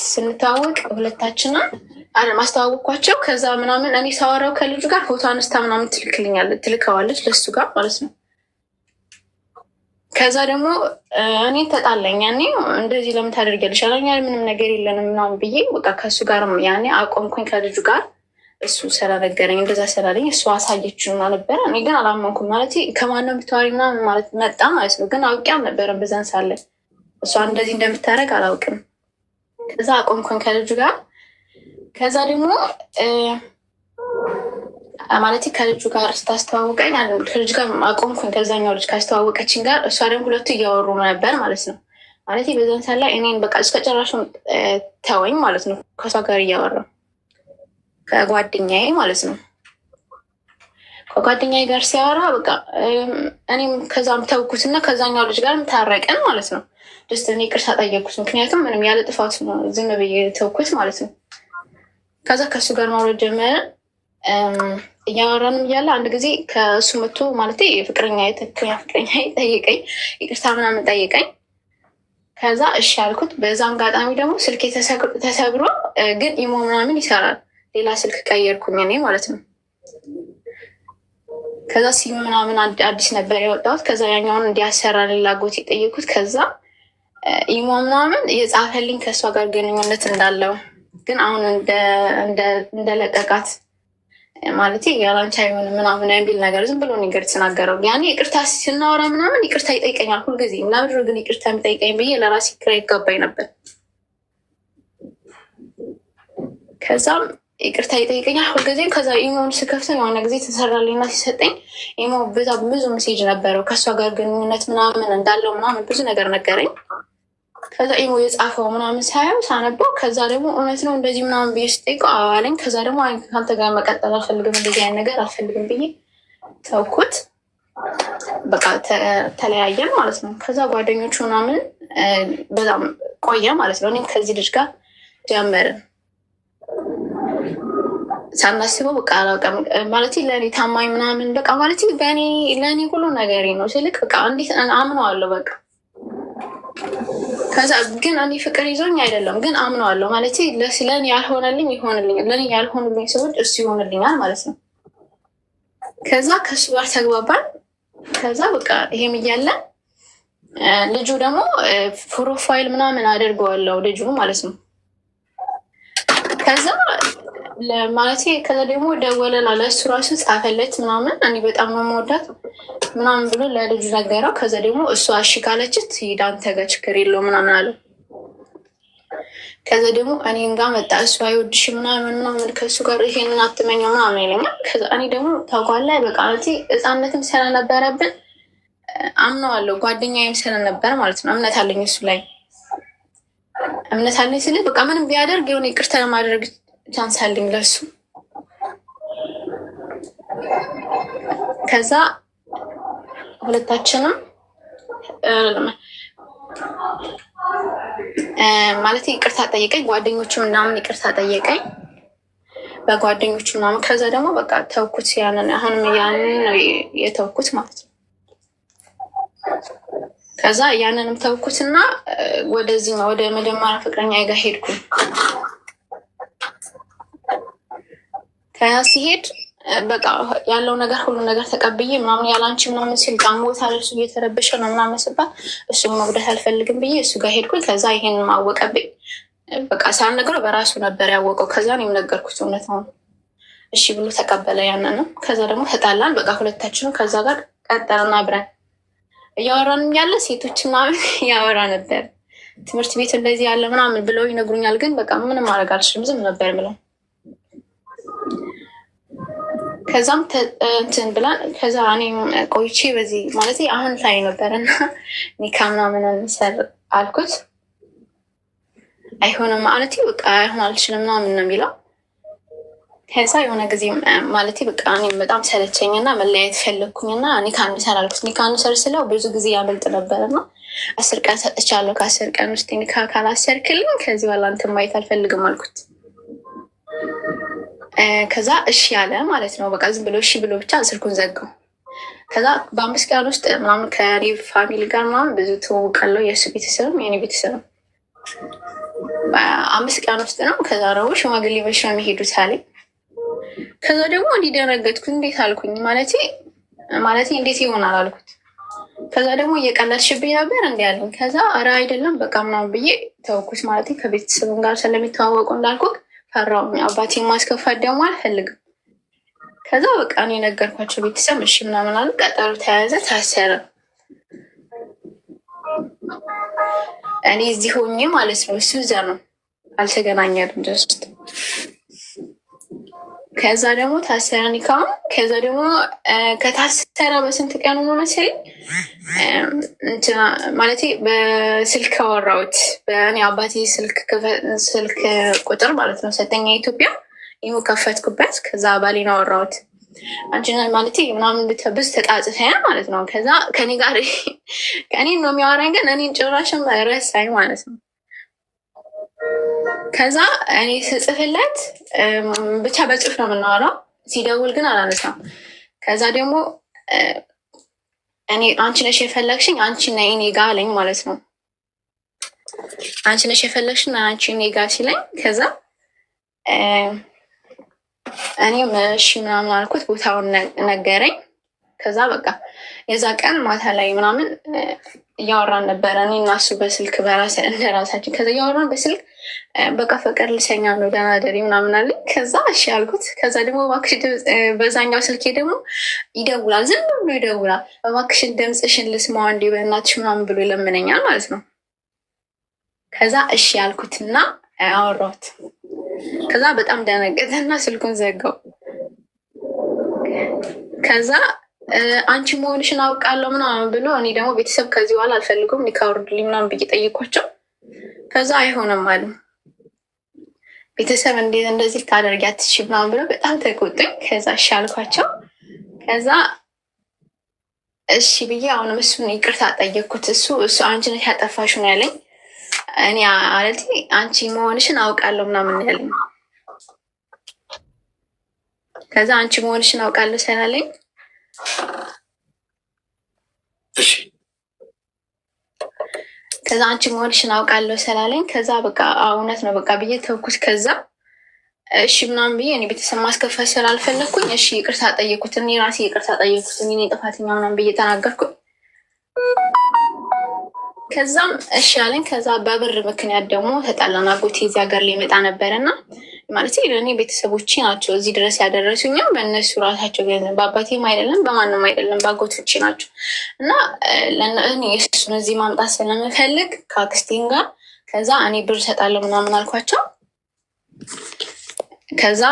ስንተዋወቅ ሁለታችንን ማስተዋወቅኳቸው። ከዛ ምናምን እኔ ሳወራው ከልጁ ጋር ፎቶ አነስታ ምናምን ትልከዋለች ለሱ ጋር ማለት ነው። ከዛ ደግሞ እኔ ተጣላኝ። ያኔ እንደዚህ ለምን ታደርጊያለሽ አለኝ። ምንም ነገር የለንም ምናምን ብዬ በቃ ከእሱ ጋር ያኔ አቆምኩኝ ከልጁ ጋር። እሱ ስለነገረኝ እንደዛ ስላለኝ እሱ አሳየችው ነበረ። እኔ ግን አላመንኩም ማለት ከማነው የምታወሪ ምናምን ማለት መጣ ማለት ነው። ግን አውቄ አልነበረም በዛን ሳለ እሷ እንደዚህ እንደምታደርግ አላውቅም። ከዛ አቆምኩኝ ከልጁ ጋር። ከዛ ደግሞ ማለት ከልጁ ጋር ስታስተዋውቀኝ ከልጁ ጋር አቆምኩኝ ከዛኛው ልጅ ካስተዋወቀችኝ ጋር። እሷ ደግሞ ሁለቱ እያወሩ ነበር ማለት ነው። ማለት በዛን ሳለ እኔን በቃ እስከ ጨራሹን ተወኝ ማለት ነው። ከሷ ጋር እያወራሁ ከጓደኛዬ ማለት ነው። ከጓደኛዬ ጋር ሲያወራ በቃ እኔም ከዛም ተውኩትና ከዛኛው ልጅ ጋር ታረቀን ማለት ነው። ደስ እኔ ይቅርታ ጠየኩት፣ ምክንያቱም ምንም ያለ ጥፋቱ ነው ዝም ብዬ ተውኩት ማለት ነው። ከዛ ከእሱ ጋር ማውረድ ጀመርን። እያወራንም እያለ አንድ ጊዜ ከእሱ መጥቶ ማለት ፍቅረኛ ጠየቀኝ፣ ይቅርታ ምናምን ጠየቀኝ። ከዛ እሺ ያልኩት። በዛ አጋጣሚ ደግሞ ስልክ ተሰብሮ ግን ኢሞ ምናምን ይሰራል። ሌላ ስልክ ቀየርኩኝ እኔ ማለት ነው። ከዛ ሲም ምናምን አዲስ ነበር ያወጣሁት። ከዛ ያኛውን እንዲያሰራ ላጎት የጠየኩት። ከዛ ኢሞ ምናምን የጻፈልኝ ከእሷ ጋር ግንኙነት እንዳለው ግን አሁን እንደለቀቃት ማለት ያላንቺ አይሆንም ምናምን የሚል ነገር ዝም ብሎ ነገር ተናገረው። ያኔ ይቅርታ ስናወራ ምናምን ይቅርታ ይጠይቀኛል ሁልጊዜ። ለምንድን ግን ይቅርታ የሚጠይቀኝ ብዬ ለራሴ ግራ ይገባኝ ነበር። ከዛም ይቅርታ ይጠይቀኛል ሁልጊዜ። ከዛ ኢሞን ስከፍተን የሆነ ጊዜ ተሰራልኝና ሲሰጠኝ ኢሞ በጣም ብዙ ሜሴጅ ነበረው ከእሷ ጋር ግንኙነት ምናምን እንዳለው ምናምን ብዙ ነገር ነገረኝ። ከዛ ኢሞ የጻፈው ምናምን ሳየው ሳነበው፣ ከዛ ደግሞ እውነት ነው እንደዚህ ምናምን ብዬ ስጠይቀው አዋለኝ። ከዛ ደግሞ ከአንተ ጋር መቀጠል አልፈልግም፣ እንደዚህ አይነት ነገር አልፈልግም ብዬ ተውኩት። በቃ ተለያየን ማለት ነው። ከዛ ጓደኞቹ ምናምን በጣም ቆየ ማለት ነው። እኔም ከዚህ ልጅ ጋር ጀመርን ሳናስበው። በቃ አላውቅም ማለት ለእኔ ታማኝ ምናምን በቃ ማለት ለእኔ ሁሉ ነገሬ ነው ስልክ በቃ እንዴት አምነዋለሁ በቃ። ከዛ ግን እኔ ፍቅር ይዞኝ አይደለም ግን አምነዋለሁ ማለት ለእኔ ያልሆነልኝ ይሆንልኛል፣ ለእኔ ያልሆኑልኝ ሰዎች እሱ ይሆንልኛል ማለት ነው። ከዛ ከእሱ ጋር ተግባባን። ከዛ በቃ ይሄም እያለ ልጁ ደግሞ ፕሮፋይል ምናምን አደርገዋለሁ ልጁ ማለት ነው። ከዛ ማለት ከዛ ደግሞ ደወለና ለእሱ ራሱ ጻፈለት ምናምን እኔ በጣም ነው የምወዳት ምናምን ብሎ ለልጁ ነገረው። ከዛ ደግሞ እሱ እሺ ካለችት ሂድ አንተ ጋር ችግር የለውም ምናምን አለው። ከዛ ደግሞ እኔን ጋር መጣ። እሱ አይወድሽ ምናምን ከእሱ ጋር ይሄንን አትመኘው ምናምን ይለኛል። ከዛ እኔ ደግሞ ታውቃለህ በቃ ሕፃንነትም ስለነበረብን አምነዋለሁ። ጓደኛዬም ስለነበር ማለት ነው እምነት አለኝ እሱ ላይ እምነት አለኝ ስል በቃ ምንም ቢያደርግ የሆነ ይቅርታ ለማድረግ ቻንስ አለኝ ለሱ። ከዛ ሁለታችንም ማለት ይቅርታ ጠየቀኝ። ጓደኞቹ ምናምን ይቅርታ ጠየቀኝ በጓደኞቹ ምናምን። ከዛ ደግሞ በቃ ተውኩት። አሁንም ያንን ነው የተውኩት ማለት ነው። ከዛ ያንንም ተውኩትና ወደዚህ ነው ወደ መጀመሪያ ፍቅረኛ ጋር ሄድኩኝ። ከያ ሲሄድ በቃ ያለው ነገር ሁሉ ነገር ተቀብዬ ምናምን ያላንቺ ምናምን ሲል ጣሞታ እሱ እየተረበሸ ነው ምናምን ስባል እሱን መጉዳት አልፈልግም ብዬ እሱ ጋር ሄድኩኝ። ከዛ ይሄን ማወቀብኝ በቃ ሳልነግረው በራሱ ነበር ያወቀው። ከዛ እኔም ነገርኩት እውነታውን እሺ ብሎ ተቀበለ። ያንን ነው። ከዛ ደግሞ ተጣላን በቃ ሁለታችንም። ከዛ ጋር ቀጠልን አብረን እያወራን ያለ ሴቶች ምናምን ያወራ ነበር። ትምህርት ቤት እንደዚህ ያለ ምናምን ብለው ይነግሩኛል። ግን በቃ ምንም ማድረግ አልችልም ዝም ነበር ብለው። ከዛም እንትን ብላን ከዛ እኔም ቆይቼ በዚህ ማለት አሁን ላይ ነበርና ኒካ ምናምን እንሰር አልኩት። አይሆንም ማለት በቃ አይሆን አልችልም ምናምን ነው የሚለው። ከዛ የሆነ ጊዜ ማለት በቃ እኔም በጣም ሰለቸኝና መለያየት ፈለግኩኝና ኒካ እንሰር አልኩት። ኒካ እንሰር ስለው ብዙ ጊዜ ያመልጥ ነበርና 10 ቀን ሰጥቻለሁ። ከ10 ቀን ውስጥ ኒካ ካላሰርክልኝ ከዚህ በኋላ እንትን ማየት አልፈልግም አልኩት። ከዛ እሺ ያለ ማለት ነው። በቃ ዝም ብሎ እሺ ብሎ ብቻ ስልኩን ዘጋው። ከዛ በ5 ቀን ውስጥ ምናምን ከኔ ፋሚሊ ጋር ምናምን ብዙ ትውውቃለሁ። የእሱ ቤተሰብም የኔ ቤተሰብም 5 ቀን ውስጥ ነው። ከዛ ደግሞ ሽማግሌ መሽ ነው የሚሄዱት አለኝ። ከዛ ደግሞ እንዲደነገጥኩ እንዴት አልኩኝ ማለት እንዴት ይሆናል አልኩት። ከዛ ደግሞ እየቀለድሽብኝ ነበር እንዲ ያለኝ። ከዛ ኧረ አይደለም በቃ ምናምን ብዬ ተውኩት። ማለት ከቤተሰብም ጋር ስለሚተዋወቁ እንዳልኩት ፈራው። አባቴ ማስከፋት ደግሞ አልፈልግም። ከዛ በቃ እኔ ነገርኳቸው ቤተሰብ እሺ ምናምን አሉ። ቀጠሮ ተያዘ፣ ታሰረ። እኔ እዚህ ሆኜ ማለት ነው እሱ እዛ ነው፣ አልተገናኘንም ጀስት። ከዛ ደግሞ ታሰረ ኒካም። ከዛ ደግሞ ከታሰረ በስንት ቀኑ ነው መሰለኝ ማለት በስልክ አወራሁት። በእኔ አባቴ ስልክ ቁጥር ማለት ነው ሰጠኛ ኢትዮጵያ ይሁ ከፈትኩበት። ከዛ ባሌን አወራሁት። አንቺ ማለት ምናምን ብትብዝ ተጣጽፈ ማለት ነው። ከዛ ከኔ ጋር ከኔ ነው የሚያወራኝ፣ ግን እኔን ጭራሽም ረሳኝ ማለት ነው። ከዛ እኔ ስጽፍለት ብቻ በጽሁፍ ነው የምናወራው፣ ሲደውል ግን አላነሳም። ከዛ ደግሞ እኔ አንቺ ነሽ የፈለግሽኝ አንቺ ነይ እኔ ጋ አለኝ ማለት ነው። አንቺ ነሽ የፈለግሽኝ አንቺ እኔ ጋ ሲለኝ ከዛ እኔም እሺ ምናምን አልኩት። ቦታውን ነገረኝ። ከዛ በቃ የዛ ቀን ማታ ላይ ምናምን እያወራን ነበረ እኔ እና እሱ በስልክ እንደራሳችን። ከዛ እያወራን በስልክ በቃ ፍቅር ልሰኛ ነው ደህና ደሪ ምናምን አለኝ። ከዛ እሺ አልኩት። ከዛ ደግሞ እባክሽ በዛኛው ስልኬ ደግሞ ይደውላል፣ ዝም ብሎ ይደውላል። እባክሽን ድምፅሽን ልስማዋ እንዲ በእናትሽ ምናምን ብሎ ይለምነኛል ማለት ነው። ከዛ እሺ ያልኩትና አወራሁት። ከዛ በጣም ደነገጠና ስልኩን ዘጋው። ከዛ አንቺ መሆንሽን አውቃለሁ ምናምን ብሎ እኔ ደግሞ ቤተሰብ ከዚህ በኋላ አልፈልጉም ኒካ አውርዱልኝ ምናምን ብዬ ጠየኳቸው። ከዛ አይሆንም አሉ። ቤተሰብ እንዴት እንደዚህ ታደርጊ አትችይም ምናምን ብሎ በጣም ተቆጡኝ። ከዛ እሺ አልኳቸው። ከዛ እሺ ብዬ አሁንም እሱን ይቅርታ ጠየቅኩት። እሱ አንቺ ነሽ ያጠፋሽው ነው ያለኝ። እኔ ማለት አንቺ መሆንሽን አውቃለሁ ምናምን ያለኝ። ከዛ አንቺ መሆንሽን አውቃለሁ ስላለኝ ከዛ አንቺ መሆንሽን አውቃለሁ ስላለኝ ከዛ በቃ እውነት ነው በቃ ብዬ ተውኩት። ከዛ እሺ ምናምን ብዬ እኔ ቤተሰብ ማስከፈል ስላልፈለግኩኝ እሺ ይቅርታ ጠየኩት። እኔ ራሴ ይቅርታ ጠየኩት። እኔ ጥፋተኛ ምናምን ብዬ ተናገርኩኝ። ከዛም እሺ አለኝ። ከዛ በብር ምክንያት ደግሞ ተጣላን። አጎቴ እዚህ ሀገር ላይ ይመጣ ነበረና ማለት እኔ ቤተሰቦቼ ናቸው እዚህ ድረስ ያደረሱኝም በእነሱ ራሳቸው ገንዘብ፣ በአባቴም አይደለም በማንም አይደለም በአጎቶቼ ናቸው። እና እኔ እሱን እዚህ ማምጣት ስለምፈልግ ከአክስቴን ጋር ከዛ እኔ ብር እሰጣለሁ ምናምን አልኳቸው። ከዛ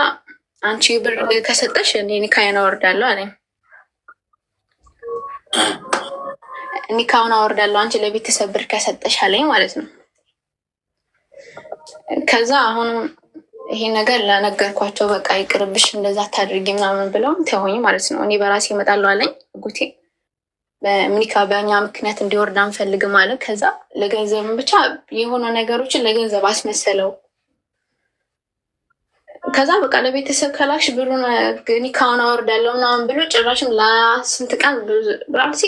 አንቺ ብር ከሰጠሽ እኔ ኒካዬን አወርዳለሁ አለኝ። ኒካውን አወርዳለሁ አንቺ ለቤተሰብ ብር ከሰጠሽ አለኝ ማለት ነው። ከዛ አሁንም ይሄ ነገር ለነገርኳቸው በቃ ይቅርብሽ እንደዛ አታድርጊ ምናምን ብለው ተሆኝ ማለት ነው። እኔ በራሴ እመጣለሁ አለኝ ጉቴ። በኒካ በእኛ ምክንያት እንዲወርድ አንፈልግም አለ። ከዛ ለገንዘብ ብቻ የሆነ ነገሮችን ለገንዘብ አስመሰለው። ከዛ በቃ ለቤተሰብ ከላሽ ብሩን ኒካውን አወርዳለሁ ምናምን ብሎ ጭራሽም ለስንት ቀን ብራሲ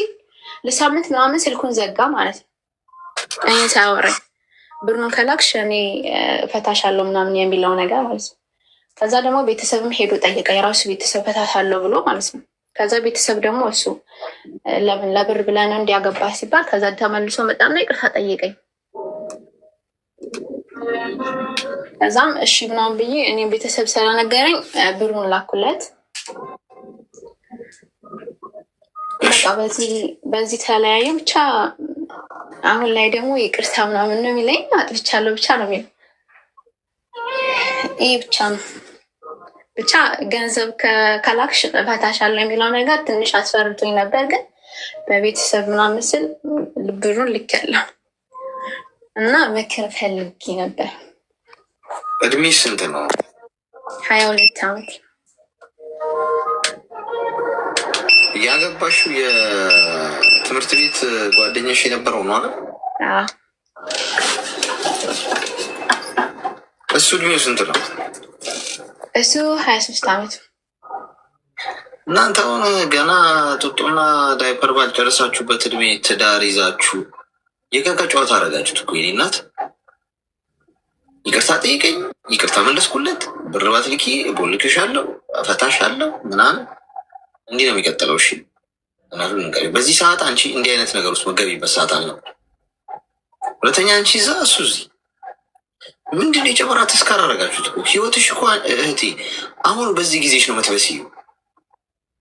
ለሳምንት ምናምን ስልኩን ዘጋ ማለት ነው። እኔ ሳያወራኝ ብሩን ከላክሽ እኔ እፈታሻለሁ ምናምን የሚለው ነገር ማለት ነው። ከዛ ደግሞ ቤተሰብም ሄዶ ጠየቀ፣ የራሱ ቤተሰብ እፈታሻለሁ ብሎ ማለት ነው። ከዛ ቤተሰብ ደግሞ እሱ ለምን ለብር ብለህ ነው እንዲያገባ ሲባል ከዛ ተመልሶ መጣና ይቅርታ ጠየቀኝ። ከዛም እሺ ምናምን ብዬ እኔ ቤተሰብ ስለነገረኝ ብሩን ላኩለት። በቃ በዚህ ተለያየ። ብቻ አሁን ላይ ደግሞ ይቅርታ ምናምን ነው የሚለኝ። አጥፍቻለሁ ብቻ ነው የሚለው። ይህ ብቻ ነው። ብቻ ገንዘብ ከላክሽ እፈታሻለሁ የሚለው ነገር ትንሽ አስፈርቶኝ ነበር፣ ግን በቤተሰብ ምናምን ስል ብሩን ልኬያለሁ እና ምክር ፈልጌ ነበር። እድሜ ስንት ነው? 22 ዓመት። ያገባሽው የትምህርት ቤት ጓደኛሽ የነበረው ነው አይደል? እሱ እድሜው ስንት ነው? እሱ 23 ዓመት። እናንተ አሁን ገና ጡጦና ዳይፐር ባልጨረሳችሁበት እድሜ ትዳር ይዛችሁ የቀን ጨዋታ አደረጋችሁት እኮ የኔ እናት። ይቅርታ ጠይቀኝ፣ ይቅርታ መለስኩለት፣ ብር ባትልኪ ቦልክሻለሁ፣ እፈታሻለሁ ምናምን እንዲህ ነው የሚቀጥለው። እሺ በዚህ ሰዓት አንቺ እንዲህ አይነት ነገር ውስጥ መገቢበት ሰዓት አለው። ሁለተኛ አንቺ እዛ እሱ እዚህ ምንድን የጨበራ ተስካር አደረጋችሁት እኮ። ህይወትሽ እኮ እህቴ አሁን በዚህ ጊዜሽ ነው የምትበስዩ።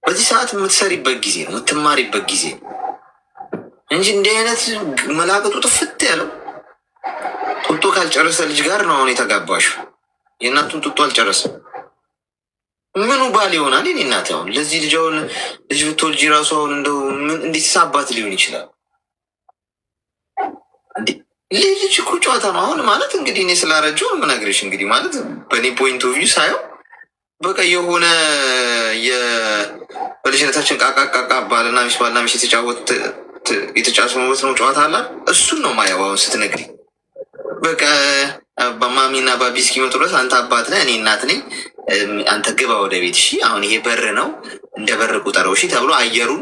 በዚህ ሰዓት የምትሰሪበት ጊዜ ነው፣ የምትማሪበት ጊዜ ነው እንጂ እንዲህ አይነት መላቀጡ ጥፍት ያለው ጡጦ ካልጨረሰ ልጅ ጋር ነው አሁን የተጋባሽው። የእናቱን ጡጦ አልጨረሰም። ምኑ ባል ይሆናል? የኔ እናት አሁን ለዚህ ልጅ አሁን ልጅ ብትወልጂ ራሱ አሁን እንደው እንዴት ሳባት ሊሆን ይችላል? ልጅ እኮ ጨዋታ ነው። አሁን ማለት እንግዲህ እኔ ስላረጀው የምነግርሽ እንግዲህ ማለት በእኔ ፖይንት ኦፍ ቪው ሳየው በቃ የሆነ በልጅነታችን ቃቃቃቃ ባልና ሚስት የተጫወቱት ነው ጨዋታ አላ እሱን ነው ማየው አሁን ስትነግሪኝ። በቃ በማሚና ባቢ እስኪመጡ ድረስ አንተ አባት ነህ፣ እኔ እናት ነኝ፣ አንተ ግባ ወደ ቤት እሺ፣ አሁን ይሄ በር ነው እንደ በር ቁጠረው እሺ ተብሎ አየሩን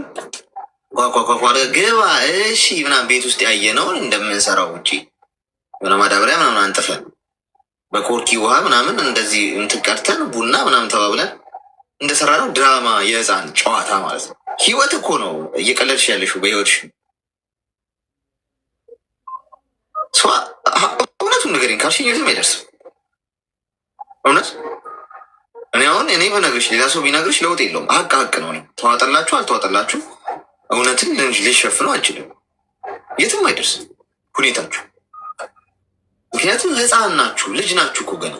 ኳኳኳኳ ግባ እሺ ምናምን ቤት ውስጥ ያየነውን እንደምንሰራው ውጭ ሆነ ማዳበሪያ ምናምን አንጥፈን በኮርኪ ውሃ ምናምን እንደዚህ እንትን ቀድተን ቡና ምናምን ተባብለን እንደሰራ ነው ድራማ፣ የህፃን ጨዋታ ማለት ነው። ህይወት እኮ ነው እየቀለድሽ ያለሽው በህይወትሽ። እውነቱን ንገሪኝ ካልሽኝ የትም አይደርስም። እውነት እኔ በነግርሽ ሌላ ሰው ቢነግርሽ ለውጥ የለውም። ሀቅ ነው። ተዋጠላችሁ አልተዋጠላችሁ እውነትን ሊሸፍነው አይችልም። የትም አይደርስም ሁኔታችሁ። ምክንያቱም ህፃን ናችሁ፣ ልጅ ናችሁ እኮ ገና።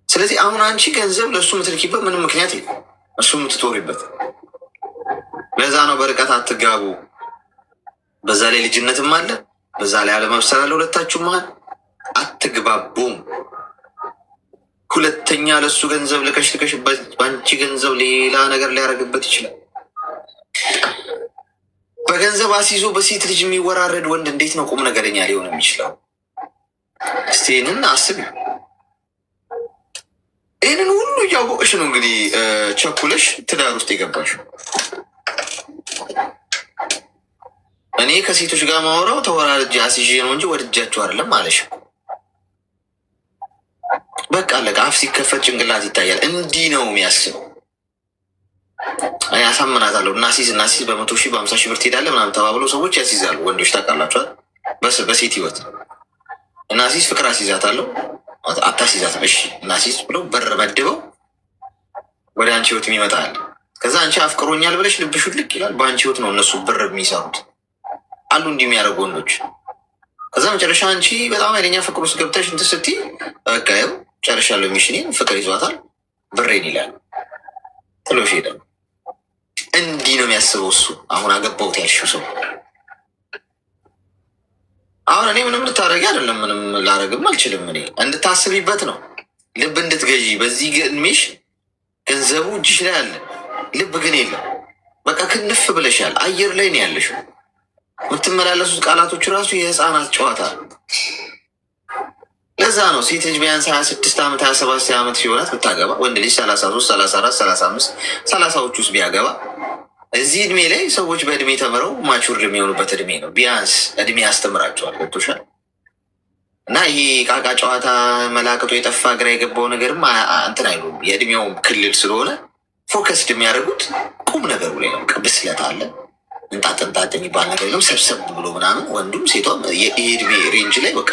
ስለዚህ አሁን አንቺ ገንዘብ ለእሱ የምትልኪበት ምንም ምክንያት የለም፣ እሱ የምትጦሪበት። ለዛ ነው በርቀት አትጋቡ። በዛ ላይ ልጅነትም አለ፣ በዛ ላይ አለመብሰል አለ። ሁለታችሁ መሀል አትግባቡም። ሁለተኛ ለእሱ ገንዘብ ልከሽ በአንቺ ገንዘብ ሌላ ነገር ሊያደርግበት ይችላል። በገንዘብ አስይዞ በሴት ልጅ የሚወራረድ ወንድ እንዴት ነው ቁም ነገረኛ ሊሆን የሚችለው? እስቲ ይህንን አስቢ። ይህንን ሁሉ እያወቅሽ ነው እንግዲህ ቸኩለሽ ትዳር ውስጥ የገባሽው። እኔ ከሴቶች ጋር ማውራው ተወራርጄ አስይዤ ነው እንጂ ወድጃቸው አይደለም አለሽ። በቃ አለቀ። አፍ ሲከፈት ጭንቅላት ይታያል። እንዲህ ነው የሚያስበው። ያሳምናታለሁ እናሲዝ በ100 ሺህ በ50 ሺህ ብር ትሄዳለህ ምናምን ተባብለው ሰዎች ያስይዛሉ። ወንዶች ታውቃላችኋል። በሴት ህይወት እናሲዝ ፍቅር አስይዛታለሁ አታስይዛትም፣ እሺ እናሲዝ ብለው በር መድበው ወደ አንቺ ህይወት የሚመጣል። ከዛ አንቺ አፍቅሮኛል ብለሽ ልብሽ ልቅ ይላል። በአንቺ ህይወት ነው እነሱ ብር የሚሰሩት አሉ እንዲህ የሚያደርጉ ወንዶች። ከዛ መጨረሻ አንቺ በጣም ኃይለኛ ፍቅር ውስጥ ገብተሽ እንትን ስትይ በቃ ይኸው ጨርሻለሁ ሚሽኔን፣ ፍቅር ይዟታል፣ ብሬን ይላል፣ ጥሎሽ ሄዳል። እንዲህ ነው የሚያስበው እሱ። አሁን አገባሁት ያልሽው ሰው አሁን እኔ ምንም ልታደርጊ አይደለም፣ ምንም ላደርግም አልችልም። እኔ እንድታስቢበት ነው፣ ልብ እንድትገዢ። በዚህ እድሜሽ ገንዘቡ እጅሽ ላይ አለ፣ ልብ ግን የለም። በቃ ክንፍ ብለሻል፣ አየር ላይ ነው ያለሽው። የምትመላለሱት ቃላቶች ራሱ የህፃናት ጨዋታ። ለዛ ነው ሴት ልጅ ቢያንስ 26 ዓመት 27 ዓመት ሲሆናት ብታገባ፣ ወንድ ልጅ 33 34 35 30ዎች ውስጥ ቢያገባ። እዚህ እድሜ ላይ ሰዎች በእድሜ ተምረው ማቹር የሚሆኑበት እድሜ ነው። ቢያንስ እድሜ ያስተምራቸዋል። ገብቶሻል? እና ይሄ ቃቃ ጨዋታ መላክቶ የጠፋ ግራ የገባው ነገርም እንትን አይሉም። የእድሜው ክልል ስለሆነ ፎከስድ የሚያደርጉት ቁም ነገሩ ላይ ነው። ብስለት አለ፣ እንጣጥ የሚባል ነገር የለም። ሰብሰብ ብሎ ምናምን ወንዱም ሴቷም የእድሜ ሬንጅ ላይ በቃ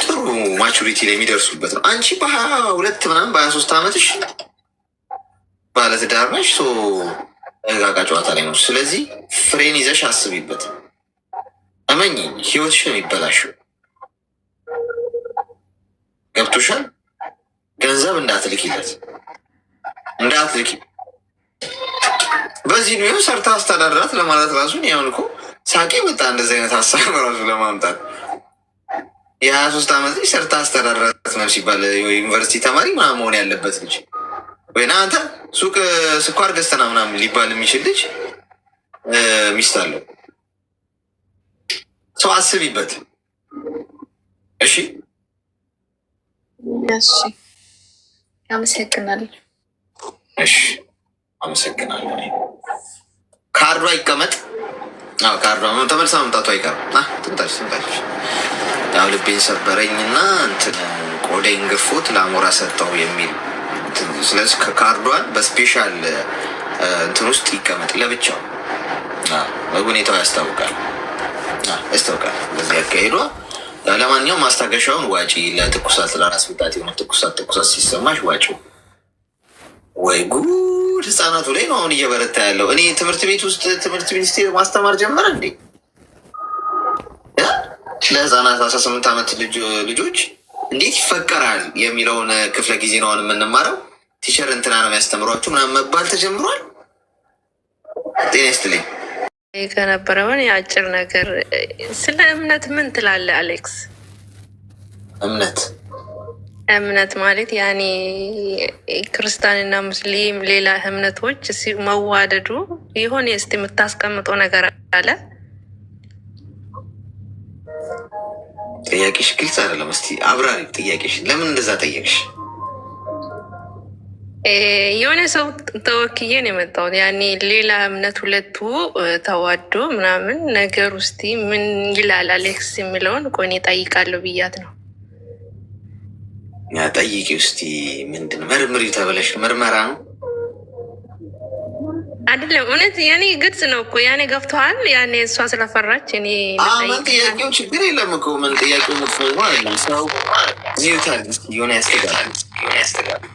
ጥሩ ማቹሪቲ ላይ የሚደርሱበት ነው። አንቺ በ22 ምናምን በ23 ዓመትሽ ባለትዳር ነሽ። ጋጋ ጨዋታ ላይ ነው። ስለዚህ ፍሬን ይዘሽ አስቢበት። እመኝ ህይወትሽ ነው የሚበላሽው። ገብቶሻል? ገንዘብ እንዳትልኪለት እንዳትልኪ። በዚህ ነው ሰርታ አስተዳድራት ለማለት ራሱ ያሁን እኮ ሳቄ መጣ። እንደዚህ አይነት ሀሳብ ራሱ ለማምጣት የ23 ዓመት ልጅ ሰርታ አስተዳድራት ነው ሲባል ዩኒቨርሲቲ ተማሪ ምናምን መሆን ያለበት ልጅ ወይ አንተ ሱቅ ስኳር ገዝተና ምናምን ሊባል የሚችል ልጅ ሚስት አለው። ሰው አስቢበት። እሺ እሺ፣ አመሰግናለሁ። እሺ አመሰግናለሁ። ካርዷ ይቀመጥ። ካርዷ ተመልሳ መምጣቱ አይቀርም። ትምጣች። ያው ልቤን ሰበረኝና እንትን ቆዳዬን ገፎት ለአሞራ ሰጠው የሚል። ስለዚህ ካርዷን በስፔሻል እንትን ውስጥ ይቀመጥ ለብቻው። ሁኔታው ያስታውቃል። በዚህ አካሄዷ ለማንኛውም ማስታገሻውን ዋጪ። ለትኩሳት ለራስ ምታት የሆነ ትኩሳት ሲሰማሽ ዋጪው። ወይ ጉድ! ህፃናቱ ላይ ነው አሁን እየበረታ ያለው። እኔ ትምህርት ቤት ውስጥ ትምህርት ሚኒስቴር ማስተማር ጀመረ እንዴ? ለህፃናት 18 ዓመት ልጆች እንዴት ይፈቀራል የሚለውን ክፍለ ጊዜ ነው የምንማረው። ቲቸር እንትና ነው የሚያስተምሯቸው ምናምን መባል ተጀምሯል። ጤና ይስጥልኝ። ከነበረውን የአጭር ነገር ስለ እምነት ምን ትላለህ አሌክስ? እምነት ማለት ያኔ ክርስቲያንና ሙስሊም ሌላ እምነቶች መዋደዱ የሆነ እስቲ የምታስቀምጠው ነገር አለ? ጥያቄሽ ግልጽ አይደለም። እስቲ አብራሪ ጥያቄሽ። ለምን እንደዛ ጠየቅሽ? የሆነ ሰው ተወክዬ ነው የመጣሁት። ያኔ ሌላ እምነት ሁለቱ ተዋዶ ምናምን ነገር ውስጥ ምን ይላል አሌክስ የሚለውን ቆኔ ጠይቃለሁ ብያት ነው። ጠይቂ ውስቲ ምንድን መርምሪ ተብለሽ ምርመራ ነው አይደለም እውነት ያኔ ግልጽ ነው እኮ ያኔ ገብተዋል። ያኔ እሷ ስለፈራች እኔ ምን ጥያቄው ችግር የለም እኮ ምን ጥያቄው መጥፎ አይደለም። ሰው ዚዩታል የሆነ ያስተጋባል።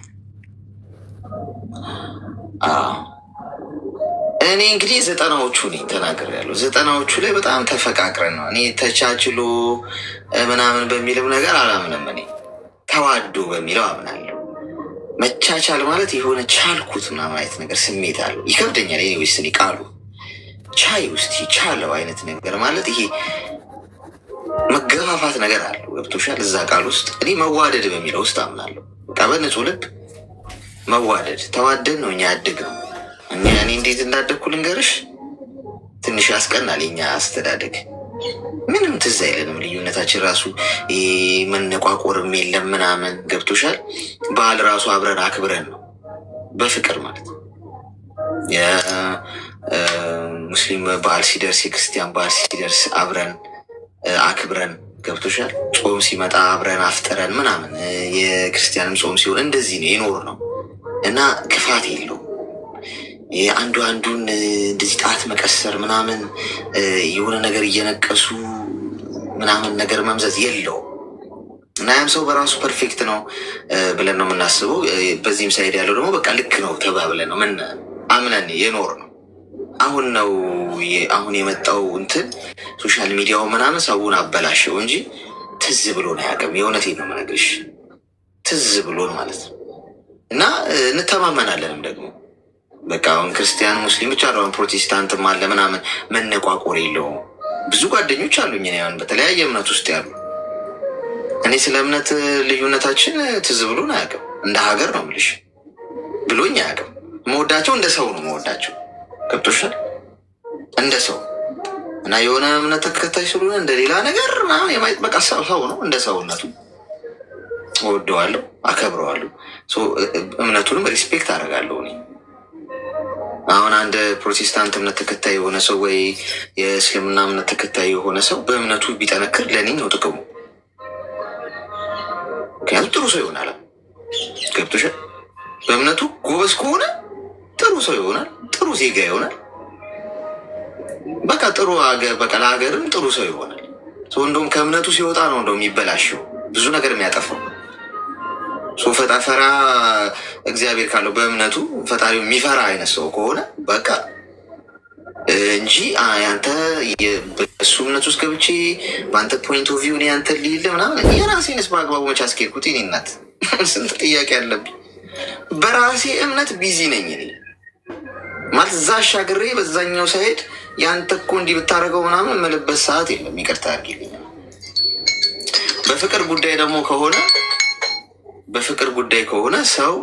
እኔ እንግዲህ ዘጠናዎቹ ነኝ ተናግሬያለሁ። ዘጠናዎቹ ላይ በጣም ተፈቃቅረን ነው። እኔ ተቻችሎ ምናምን በሚልም ነገር አላምንም። እኔ ተዋዶ በሚለው አምናለሁ። መቻቻል ማለት የሆነ ቻልኩት ምናምን አይነት ነገር ስሜት አለው። ይከብደኛል። ኔ ወይስ ቃሉ ቻይ ውስጥ ቻለው አይነት ነገር ማለት ይሄ መገፋፋት ነገር አለው። ገብቶሻል? እዛ ቃል ውስጥ እኔ መዋደድ በሚለው ውስጥ አምናለሁ። በቃ በንጹህ ልብ መዋደድ ተዋደድ ነው እኛ ያደግነው። እኔ እንዴት እንዳደግኩ ልንገርሽ፣ ትንሽ ያስቀናል። የኛ አስተዳደግ ምንም ትዝ አይለንም። ልዩነታችን ራሱ መነቋቆርም የለም ምናምን። ገብቶሻል? በዓል ራሱ አብረን አክብረን ነው በፍቅር ማለት ነው። የሙስሊም በዓል ሲደርስ፣ የክርስቲያን በዓል ሲደርስ አብረን አክብረን። ገብቶሻል? ጾም ሲመጣ አብረን አፍጥረን ምናምን። የክርስቲያንም ጾም ሲሆን እንደዚህ ነው የኖር ነው እና ክፋት የለውም። አንዱ አንዱን እንደዚህ ጣት መቀሰር ምናምን የሆነ ነገር እየነቀሱ ምናምን ነገር መምዘዝ የለውም። እና ያም ሰው በራሱ ፐርፌክት ነው ብለን ነው የምናስበው። በዚህም ሳይድ ያለው ደግሞ በቃ ልክ ነው ተባብለን ነው ምን አምነን የኖር ነው። አሁን የመጣው እንትን ሶሻል ሚዲያው ምናምን ሰውን አበላሸው እንጂ ትዝ ብሎን አያውቅም። የእውነቴን ነው የምነግርሽ፣ ትዝ ብሎን ማለት ነው። እና እንተማመናለንም ደግሞ በቃ አሁን ክርስቲያን ሙስሊም ብቻ አሁን ፕሮቴስታንትም አለ ምናምን መነቋቆር የለውም። ብዙ ጓደኞች አሉኝ ሁን በተለያየ እምነት ውስጥ ያሉ። እኔ ስለ እምነት ልዩነታችን ትዝ ብሎን አያውቅም። እንደ ሀገር ነው የምልሽ ብሎኝ አያውቅም። መወዳቸው እንደ ሰው ነው መወዳቸው። ገብቶሻል? እንደ ሰው እና የሆነ እምነት ተከታይ ስለሆነ እንደ ሌላ ነገር የማየት በቃ ሰው ነው። እንደ ሰውነቱ እወደዋለሁ፣ አከብረዋለሁ። እምነቱንም ሪስፔክት አደርጋለሁ እኔ አሁን አንድ ፕሮቴስታንት እምነት ተከታይ የሆነ ሰው ወይ የእስልምና እምነት ተከታይ የሆነ ሰው በእምነቱ ቢጠነክር ለእኔ ነው ጥቅሙ። ምክንያቱም ጥሩ ሰው ይሆናል። ገብቶሻል? በእምነቱ ጎበዝ ከሆነ ጥሩ ሰው ይሆናል፣ ጥሩ ዜጋ ይሆናል። በቃ ጥሩ በቃ ለሀገርም ጥሩ ሰው ይሆናል። እንደውም ከእምነቱ ሲወጣ ነው እንደው የሚበላሸው ብዙ ነገር የሚያጠፋው። ፈራ እግዚአብሔር ካለው በእምነቱ ፈጣሪው የሚፈራ አይነት ሰው ከሆነ በቃ እንጂ ያንተ በሱ እምነት ውስጥ ገብቼ በአንተ ፖይንት ኦፍ ቪው ያንተ ሊል ምናምን የራሴንስ በአግባቡ መች አስኬድኩት? እኔ እናት ስንት ጥያቄ አለብኝ። በራሴ እምነት ቢዚ ነኝ እኔ ማለት እዛ አሻግሬ በዛኛው ሳይድ ያንተ እኮ እንዲህ ብታደርገው ምናምን የምልበት ሰዓት የለም። ይቅርታ አድርጊልኝ። በፍቅር ጉዳይ ከሆነ ሰው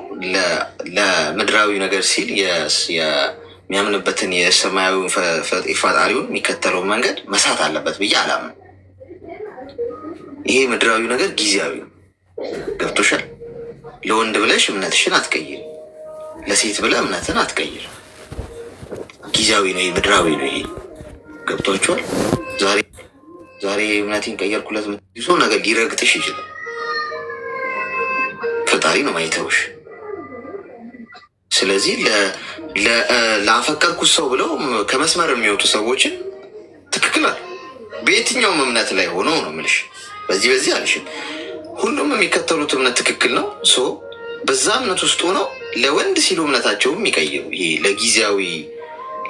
ለምድራዊ ነገር ሲል የሚያምንበትን የሰማያዊ ፈጣሪውን የሚከተለውን መንገድ መሳት አለበት ብዬ አላምን። ይሄ ምድራዊ ነገር ጊዜያዊ ነው። ገብቶሻል? ለወንድ ብለሽ እምነትሽን አትቀይር፣ ለሴት ብለህ እምነትን አትቀይር። ጊዜያዊ ነው፣ ምድራዊ ነው። ይሄ ገብቷችኋል? ዛሬ እምነቴን ቀየርኩለት ሰው ነገር ሊረግጥሽ ይችላል። ፈጣሪ ነው ማይተውሽ። ስለዚህ ለአፈቀርኩት ሰው ብለው ከመስመር የሚወጡ ሰዎችን ትክክል አለ። በየትኛውም እምነት ላይ ሆነው ነው የምልሽ። በዚህ አልሽም። ሁሉም የሚከተሉት እምነት ትክክል ነው። በዛ እምነት ውስጥ ሆነው ለወንድ ሲሉ እምነታቸውም የሚቀይሩ ይሄ ለጊዜያዊ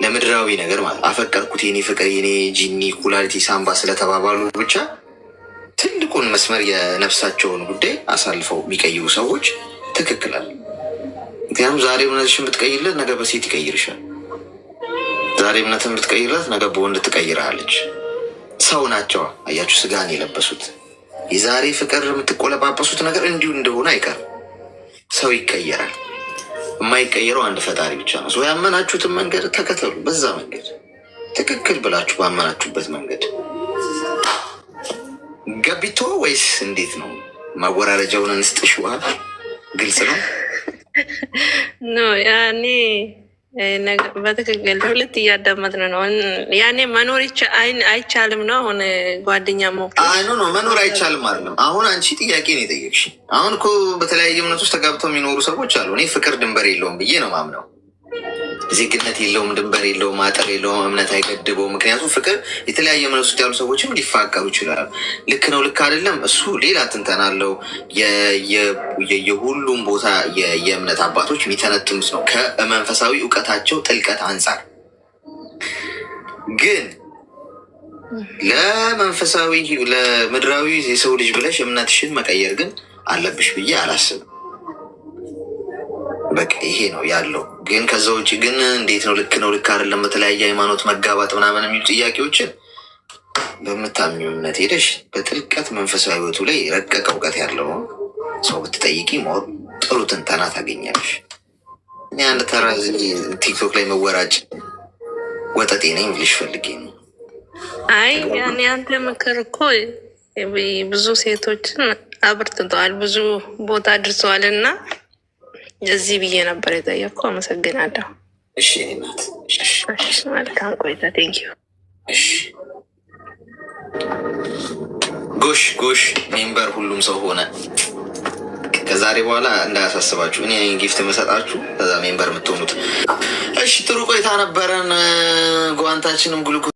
ለምድራዊ ነገር ማለት አፈቀርኩት የኔ ፍቅር የኔ ጂኒ ኩላሊቲ ሳምባ ስለተባባሉ ብቻ ትልቁን መስመር የነፍሳቸውን ጉዳይ አሳልፈው የሚቀይሩ ሰዎች ትክክል አለ። ምክንያቱም ዛሬ እምነትሽን ብትቀይርለት ነገ በሴት ይቀይርሻል። ዛሬ እምነትን ብትቀይርለት ነገ በወንድ ትቀይርሃለች። ሰው ናቸዋ። አያችሁ፣ ስጋን የለበሱት። የዛሬ ፍቅር የምትቆለጳጳሱት ነገር እንዲሁ እንደሆነ አይቀርም። ሰው ይቀየራል። የማይቀየረው አንድ ፈጣሪ ብቻ ነው። ያመናችሁትን መንገድ ተከተሉ። በዛ መንገድ ትክክል ብላችሁ ባመናችሁበት መንገድ ገቢቶ ወይስ እንዴት ነው? ማወራረጃውን እንስጥሽ። ውሃል ግልጽ ነው። ያኔ በትክክል ሁለት እያዳመጥን ነው። ያኔ መኖር አይቻልም ነው። አሁን ጓደኛ ነው መኖር አይቻልም አይደለም። አሁን አንቺ ጥያቄ ነው የጠየቅሽ። አሁን እኮ በተለያየ እምነት ውስጥ ተጋብተው የሚኖሩ ሰዎች አሉ። እኔ ፍቅር ድንበር የለውም ብዬ ነው ማምነው። ዜግነት የለውም፣ ድንበር የለውም፣ አጥር የለውም፣ እምነት አይገድበውም። ምክንያቱም ፍቅር የተለያየ እምነት ውስጥ ያሉ ሰዎችም ሊፋቀሩ ይችላሉ። ልክ ነው ልክ አይደለም፣ እሱ ሌላ ትንተና አለው። የሁሉም ቦታ የእምነት አባቶች የሚተነትኑት ነው ከመንፈሳዊ እውቀታቸው ጥልቀት አንጻር። ግን ለመንፈሳዊ ለምድራዊ የሰው ልጅ ብለሽ እምነትሽን መቀየር ግን አለብሽ ብዬ አላስብም። በቃ ይሄ ነው ያለው። ግን ከዛ ውጭ ግን እንዴት ነው ልክ ነው ልክ አይደለም በተለያየ ሃይማኖት መጋባት ምናምን የሚሉ ጥያቄዎችን በምታምኚው እምነት ሄደሽ በጥልቀት መንፈሳዊ ህይወቱ ላይ የረቀቀ እውቀት ያለው ሰው ብትጠይቂ ሞር ጥሩ ትንተና ታገኛለሽ። እኔ አንድ ተራ ቲክቶክ ላይ መወራጭ ወጠጤ ነኝ ብልሽ ፈልጌ ነው። አይ ያኔ አንተ ምክር እኮ ብዙ ሴቶችን አብርትተዋል፣ ብዙ ቦታ አድርሰዋል እና እዚህ ብዬ ነበር የጠየቅኩ። አመሰግናለሁ። እሺ ናት። መልካም ቆይታ። ቴንኪዩ። ጎሽ ጎሽ ሜምበር ሁሉም ሰው ሆነ። ከዛሬ በኋላ እንዳያሳስባችሁ እኔ ጊፍት መሰጣችሁ ከዛ ሜምበር የምትሆኑት። እሺ ጥሩ ቆይታ ነበረን። ጓንታችንም ጉልኩ